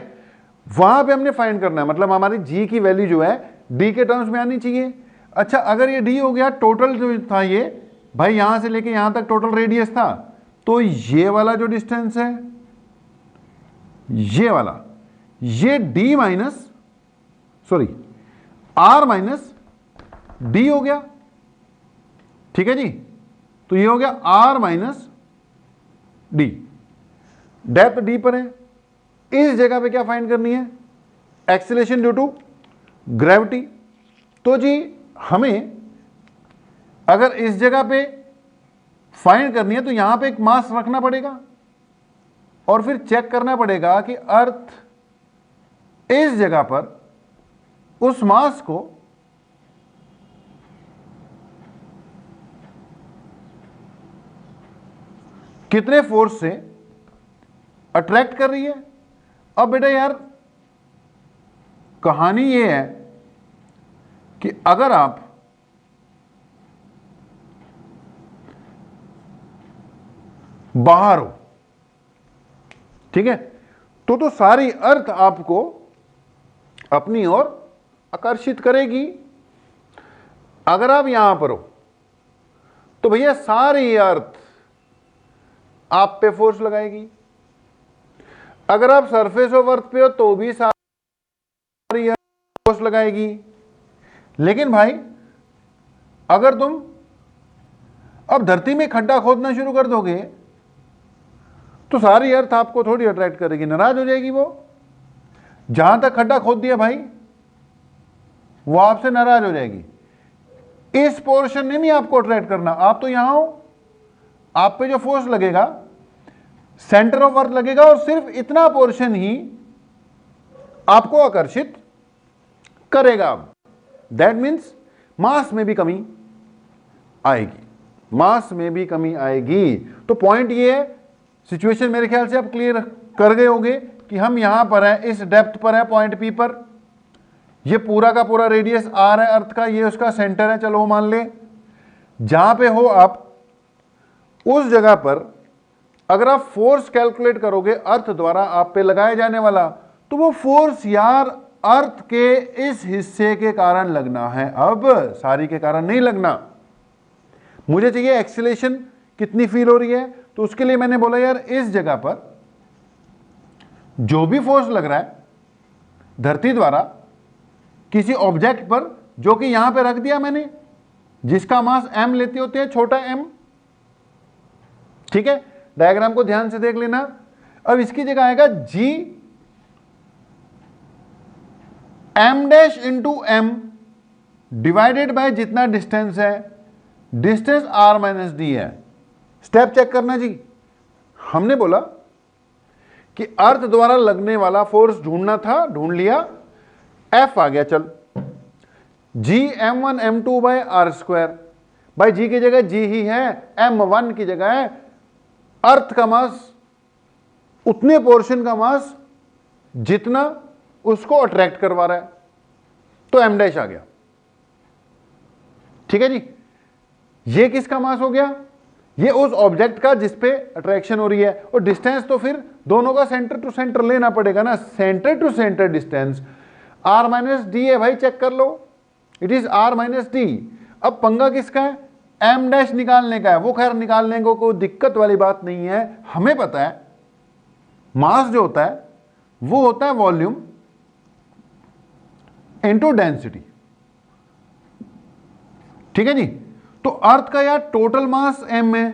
वहां पे हमने फाइंड करना है, मतलब हमारी जी की वैल्यू जो है डी के टर्म्स में आनी चाहिए। अच्छा, अगर ये डी हो गया, टोटल जो था ये भाई यहां से लेके यहां तक टोटल रेडियस था, तो ये वाला जो डिस्टेंस है, ये वाला, ये D minus sorry R minus D हो गया, ठीक है जी। तो ये हो गया R minus D, depth D पर है। इस जगह पे क्या फाइंड करनी है, एक्सीलरेशन ड्यू टू ग्रेविटी। तो जी हमें अगर इस जगह पे फाइंड करनी है, तो यहां पे एक मास रखना पड़ेगा और फिर चेक करना पड़ेगा कि अर्थ इस जगह पर उस मास को कितने फोर्स से अट्रैक्ट कर रही है। अब बेटा यार कहानी यह है कि अगर आप बाहर हो, ठीक है, तो सारी अर्थ आपको अपनी ओर आकर्षित करेगी। अगर आप यहां पर हो तो भैया सारी अर्थ आप पे फोर्स लगाएगी। अगर आप सरफेस ऑफ अर्थ पे हो तो भी सारी अर्थ फोर्स लगाएगी। लेकिन भाई अगर तुम अब धरती में खड्डा खोदना शुरू कर दोगे, तो सारी अर्थ आपको थोड़ी अट्रैक्ट करेगी, नाराज हो जाएगी वो। जहां तक खड्डा खोद दिया भाई, वो आपसे नाराज हो जाएगी। इस पोर्शन ने नहीं आपको अट्रैक्ट करना, आप तो यहां हो, आप पे जो फोर्स लगेगा सेंटर ऑफ अर्थ लगेगा, और सिर्फ इतना पोर्शन ही आपको आकर्षित करेगा। दैट मीन्स मास में भी कमी आएगी, मास में भी कमी आएगी। तो पॉइंट ये है, सिचुएशन मेरे ख्याल से आप क्लियर कर गए होंगे कि हम यहां पर हैं, इस डेप्थ पर है, पॉइंट पी पर। ये पूरा का पूरा रेडियस आर है अर्थ का, ये उसका सेंटर है, चलो मान ले। जहां पे हो आप, उस जगह पर अगर आप फोर्स कैलकुलेट करोगे अर्थ द्वारा आप पे लगाया जाने वाला, तो वो फोर्स यार अर्थ के इस हिस्से के कारण लगना है, अब सारी के कारण नहीं लगना। मुझे चाहिए एक्सीलरेशन कितनी फील हो रही है, तो उसके लिए मैंने बोला यार इस जगह पर जो भी फोर्स लग रहा है धरती द्वारा किसी ऑब्जेक्ट पर, जो कि यहां पे रख दिया मैंने, जिसका मास m लेते होते हैं, छोटा m, ठीक है, डायग्राम को ध्यान से देख लेना। अब इसकी जगह आएगा g m dash into m divided bye जितना डिस्टेंस है, डिस्टेंस r माइनस डी है। स्टेप चेक करना जी, हमने बोला कि अर्थ द्वारा लगने वाला फोर्स ढूंढना था, ढूंढ लिया, F आ गया, चल G m1 m2 by are square, भाई G की जगह G ही है, m1 की जगह है अर्थ का मास, उतने पोर्शन का मास जितना उसको अट्रैक्ट करवा रहा है, तो m डैश आ गया। ठीक है जी, ये किसका मास हो गया, ये उस ऑब्जेक्ट का जिसपे अट्रैक्शन हो रही है, और डिस्टेंस तो फिर दोनों का सेंटर टू सेंटर लेना पड़ेगा ना, centre to centre distance r minus d है भाई, चेक कर लो, it is r minus d. अब पंगा किसका है, m डैश निकालने का है, वो खैर निकालने को कोई दिक्कत वाली बात नहीं है, हमें पता है मास जो होता है वो होता है वॉल्यूम इनटू डेंसिटी। ठीक है जी, तो अर्थ का यार टोटल मास m है,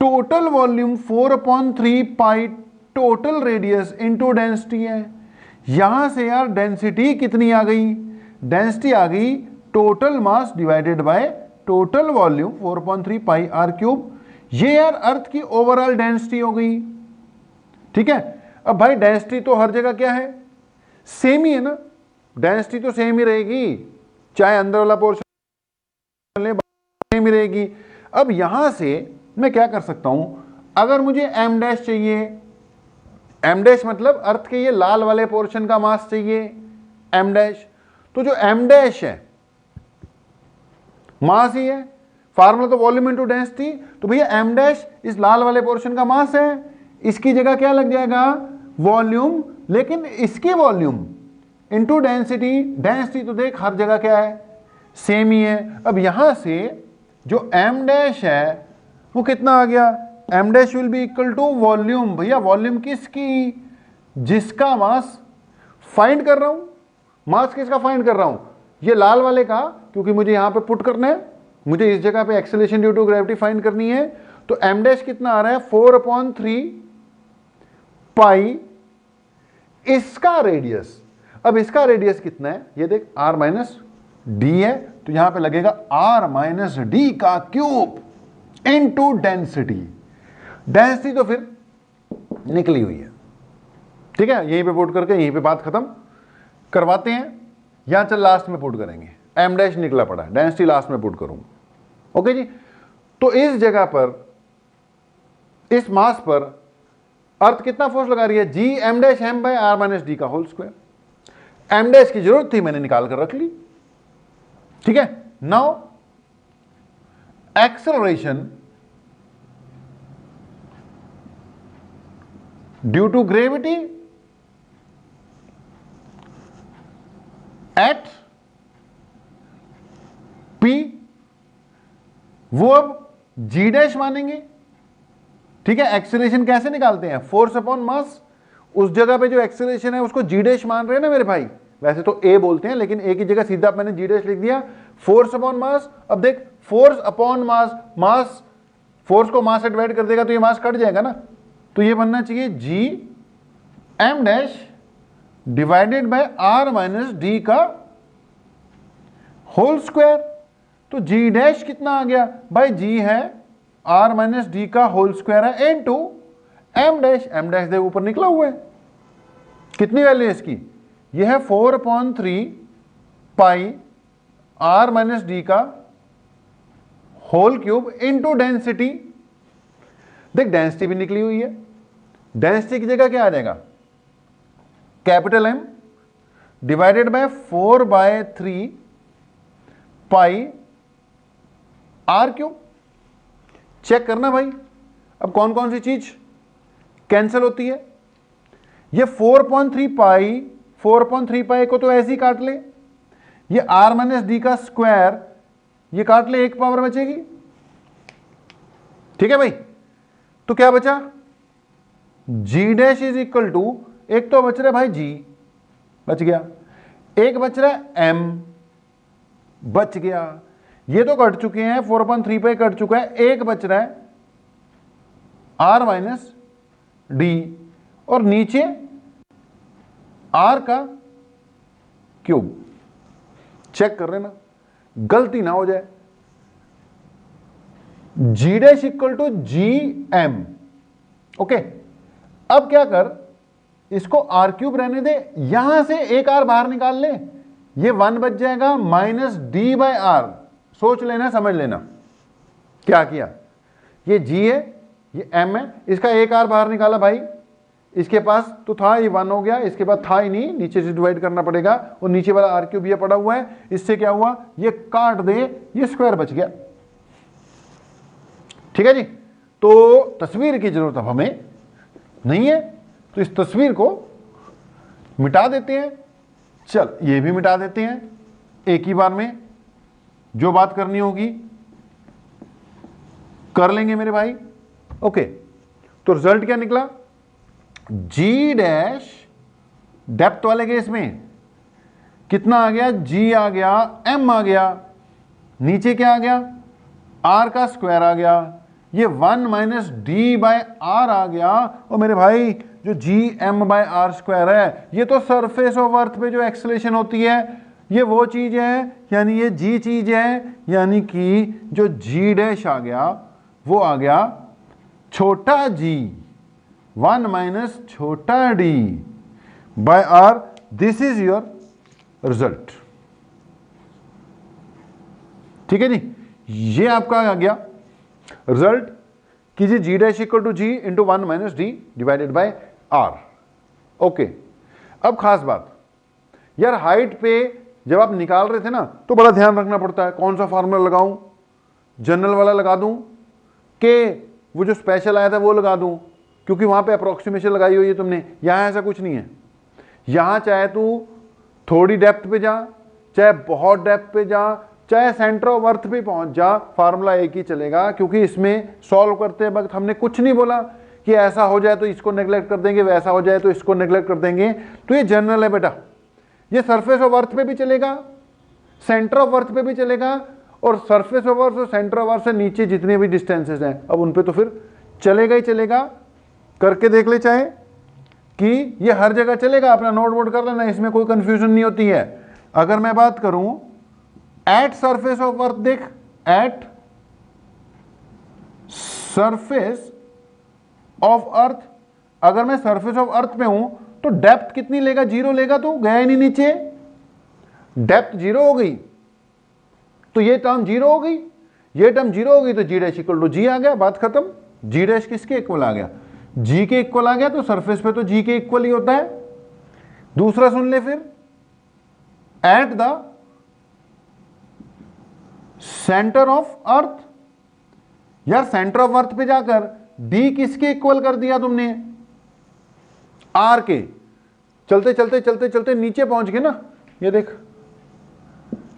टोटल वॉल्यूम 4/3 पाई टोटल रेडियस इनटू डेंसिटी है। यहां से यार डेंसिटी कितनी आ गई, डेंसिटी आ गई total mass divided by total volume 4/3 pi R cube. ये यार अर्थ की ओवरऑल डेंसिटी हो गई। ठीक है, अब भाई डेंसिटी तो हर जगह क्या है, सेम ही है ना, डेंसिटी तो सेम ही रहेगी, चाहे अंदर वाला पोर्शन सेम ही रहेगी। अब यहां से मैं क्या कर सकता हूं, अगर मुझे m डैश चाहिए, m डैश मतलब अर्थ के ये लाल वाले पोर्शन का मास चाहिए m डैश, तो जो m डैश है मास ही है, फार्मूला तो वॉल्यूम इनटू डेंसिटी, तो भैया m डैश इस लाल वाले पोर्शन का मास है, इसकी जगह क्या लग जाएगा वॉल्यूम, लेकिन इसकी वॉल्यूम इनटू डेंसिटी, डेंसिटी तो देख हर जगह क्या है सेम ही है। अब यहां से जो m डैश है वो कितना आ गया, m dash will be equal to volume, भैया वॉल्यूम किसकी, जिसका मास फाइंड कर रहा हूं, मास किसका फाइंड कर रहा हूं, ये लाल वाले का, क्योंकि मुझे यहां पे पुट करना है, मुझे इस जगह पे acceleration due to gravity find करनी है, तो m डैश कितना आ रहा है 4/3 पाई इसका रेडियस। अब इसका रेडियस कितना है ये देख, r माइनस डी है, तो यहां पे लगेगा r माइनस डी का क्यूब इनटू डेंसिटी। डेंसिटी तो फिर निकली हुई है, ठीक है, यहीं पे पुट करके यहीं पे बात खत्म करवाते हैं, यहां चल लास्ट में पुट करेंगे, m डैश निकला पड़ा है, डेंसिटी लास्ट में पुट करूंगा। ओके जी, तो इस जगह पर इस मास पर अर्थ कितना फोर्स लगा रही है, G m dash m by r minus D का होल स्क्वायर। m डैश की जरूरत थी, मैंने निकाल कर रख ली। ठीक है, now acceleration due to gravity at p, वो अब g डैश मानेंगे। ठीक है, एक्सेलरेशन कैसे निकालते हैं, फोर्स अपॉन मास, उस जगह पे जो एक्सेलरेशन है उसको g डैश मान रहे हैं ना मेरे भाई, वैसे तो a बोलते हैं लेकिन a की जगह सीधा मैंने g डैश लिख दिया, फोर्स अपॉन मास। अब देख force upon mass, mass force को मास से डिवाइड कर देगा तो ये मास कट जाएगा ना, तो ये बनना चाहिए g m dash divided by r minus D का होल स्क्वायर। तो g डैश कितना आ गया भाई, g है r माइनस डी का होल स्क्वायर है into m dash, m dash देख ऊपर निकला हुआ है, कितनी वैल्यू है इसकी, यह है 4/3 पाई r माइनस डी का होल क्यूब इनटू डेंसिटी। देख डेंसिटी भी निकली हुई है, डेंसिटी की जगह क्या आ जाएगा, capital M divided by 4/3 pi r cube. Check करना भाई, अब कौन कौन सी चीज कैंसिल होती है। ये 4.3 पाई को तो ऐसे ही काट ले, ये r माइनस डी का स्क्वायर ये काट ले, एक पावर बचेगी। ठीक है भाई, तो क्या बचा, g dash is equal to, एक तो बच रहा है भाई g बच गया, एक बच रहा है m बच गया, ये तो कट चुके हैं, 4.3 पाई कट चुका है, एक बच रहा है r माइनस डी, और नीचे r का क्यूब। चेक कर लेना गलती ना हो जाए, g dash equal to ji M. Okay, अब क्या कर, इसको r क्यूब रहने दे, यहां से एक r बाहर निकाल ले, ये 1 बच जाएगा माइनस डी बाई आर। सोच लेना, समझ लेना क्या किया, ये g है, ये m है, इसका एक r बाहर निकाला भाई, इसके पास तो था, ये 1 हो गया, इसके बाद था ही नहीं, नीचे से डिवाइड करना पड़ेगा, और नीचे वाला आर क्यूब ये पड़ा हुआ है, इससे क्या हुआ, ये काट दे, ये स्क्वायर बच गया। ठीक है जी, तो तस्वीर की जरूरत अब हमें नहीं है, तो इस तस्वीर को मिटा देते हैं। चल ये भी मिटा देते हैं एक ही बार में, जो बात करनी होगी कर लेंगे मेरे भाई। ओके, तो रिजल्ट क्या निकला, जी डैश डेप्थ वाले केस में कितना आ गया, जी आ गया, एम आ गया, नीचे क्या आ गया, आर का स्क्वायर आ गया, ये 1 माइनस डी बाय आर आ गया। और मेरे भाई जो G M by are square है, ये तो सरफेस ऑफ अर्थ पे जो एक्सेलेरेशन होती है, ये वो चीज है, यानी ये जी चीज है, यानी कि जो जी डैश आ गया वो आ गया छोटा जी 1 माइनस छोटा d by r. This is your result. ठीक है जी, ये आपका आ गया रिजल्ट, कीजिए g dash equal to g into 1 minus d divided by r. Okay, अब खास बात यार, हाइट पे जब आप निकाल रहे थे ना, तो बड़ा ध्यान रखना पड़ता है, कौन सा फार्मूला लगाऊं, जनरल वाला लगा दूं कि वो जो स्पेशल आया था वो लगा दूं, क्योंकि वहां पे अप्रोक्सीमेशन लगाई हुई है तुमने। यहां ऐसा कुछ नहीं है, यहां चाहे तू थोड़ी डेप्थ पे जा, चाहे बहुत डेप्थ पे जा, चाहे सेंटर ऑफ अर्थ पे पहुंच जा, फार्मूला एक ही चलेगा, क्योंकि इसमें सॉल्व करते वक्त हमने कुछ नहीं बोला कि ऐसा हो जाए तो इसको नेग्लेक्ट कर देंगे, वैसा हो जाए तो इसको नेग्लेक्ट कर देंगे। तो ये जनरल है बेटा, ये सरफेस ऑफ अर्थ पे भी चलेगा, सेंटर ऑफ अर्थ पे भी चलेगा, और सरफेस ऑफ अर्थ और सेंटर ऑफ अर्थ से नीचे जितने भी डिस्टेंसेस हैं अब उन पे तो फिर चलेगा ही चलेगा। करके देख ले चाहे, कि ये हर जगह चलेगा, अपना नोट वोट कर लेना, इसमें कोई कंफ्यूजन नहीं होती है। अगर मैं बात करूं एट सरफेस ऑफ अर्थ, देख एट सरफेस ऑफ अर्थ, अगर मैं सरफेस ऑफ अर्थ पे हूं तो डेप्थ कितनी लेगा, 0 लेगा, तो गया ही नहीं नीचे, डेप्थ 0 हो गई, तो ये टर्म 0 हो गई, ये टर्म 0 हो गई, तो जी डैश इक्वल टू जी आ गया, बात खत्म। जी डैश किसके इक्वल आ गया, जी के इक्वल आ गया, तो सरफेस पे तो जी के इक्वल ही होता है। दूसरा सुन ले फिर, at the centre of earth, यार सेंटर ऑफ अर्थ पे जाकर डी किसके इक्वल कर दिया तुमने, आर के। चलते चलते चलते चलते नीचे पहुंच गए ना, ये देख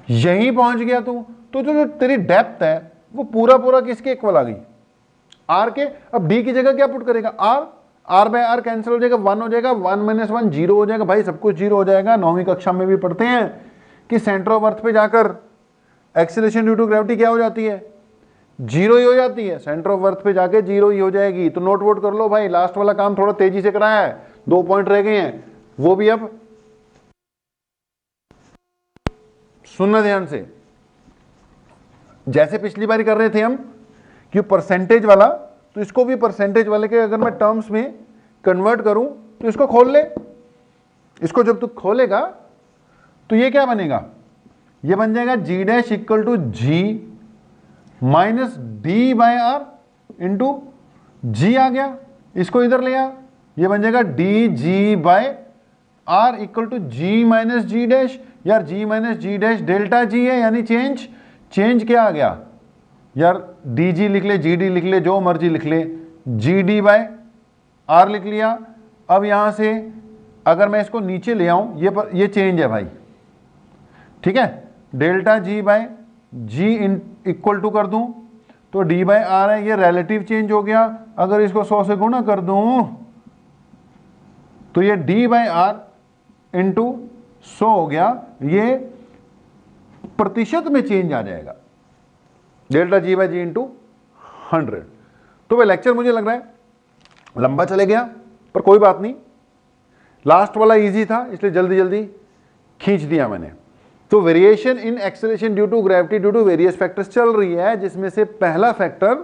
यहीं पहुंच गया तू, तो जो तेरी डेप्थ है वो पूरा पूरा किसके इक्वल आ गई, आर के। अब डी की जगह क्या पुट करेगा, R, R by R cancel हो जाएगा, 1 हो जाएगा, 1 माइनस 1 0 हो जाएगा, भाई सब कुछ 0 हो जाएगा। 9वीं कक्षा में भी पढ़ते हैं कि सेंटर ऑफ अर्थ पे जाकर एक्सीलरेशन ड्यू टू ग्रेविटी क्या हो जाती है, 0 ही हो जाती है, सेंटर ऑफ अर्थ पे जाके 0 ही हो जाएगी। तो नोट वोट कर लो भाई, लास्ट वाला काम थोड़ा तेजी से कराया है, 2 पॉइंट रह गए हैं, वो भी अब सुनना ध्यान से। जैसे पिछली बार कर रहे थे हम कि परसेंटेज वाला, तो इसको भी परसेंटेज वाले के अगर मैं टर्म्स में कन्वर्ट करूं तो इसको खोल ले, इसको जब तू खोलेगा तो ये क्या बनेगा, ये बन जाएगा G dash equal to G minus D by R into G आ गया, इसको इधर ले आ, ये बन जाएगा D G by R equal to G minus G dash. यार G minus G dash delta G है, यानी चेंज, चेंज क्या आ गया यार, डी जी लिख ले, जी डी लिख ले, जो मर्जी लिख ले, जी डी बाय आर लिख लिया। अब यहां से अगर मैं इसको नीचे ले आऊं, ये चेंज है भाई, ठीक है, delta G by G equal to कर दूं तो डी बाय आर है, ये रिलेटिव चेंज हो गया। अगर इसको 100 से गुणा कर दूं तो ये डी बाय आर इंटू 100 हो गया, ये प्रतिशत में चेंज आ जाएगा, delta G by ji into 100। तो वह लेक्चर मुझे लग रहा है लंबा चले गया, पर कोई बात नहीं, लास्ट वाला इजी था इसलिए जल्दी जल्दी खींच दिया मैंने। तो variation in acceleration due to gravity due to various factors चल रही है, जिसमें से पहला फैक्टर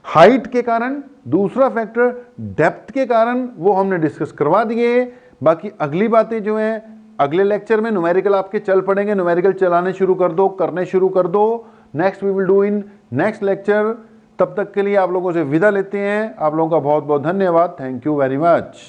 हाइट के कारण, दूसरा फैक्टर डेप्थ के कारण, वो हमने डिस्कस करवा दिए। बाकी अगली बातें जो हैं अगले लेक्चर में न्यूमेरिकल आपके चल पड़ेंगे, न्यूमेरिकल चलाने शुरू कर दो, करने शुरू कर दो। Next we will do in next lecture. तब तक के लिए आप लोगों से विदा लेते हैं। आप लोगों का बहुत बहुत धन्यवाद। Thank you very much.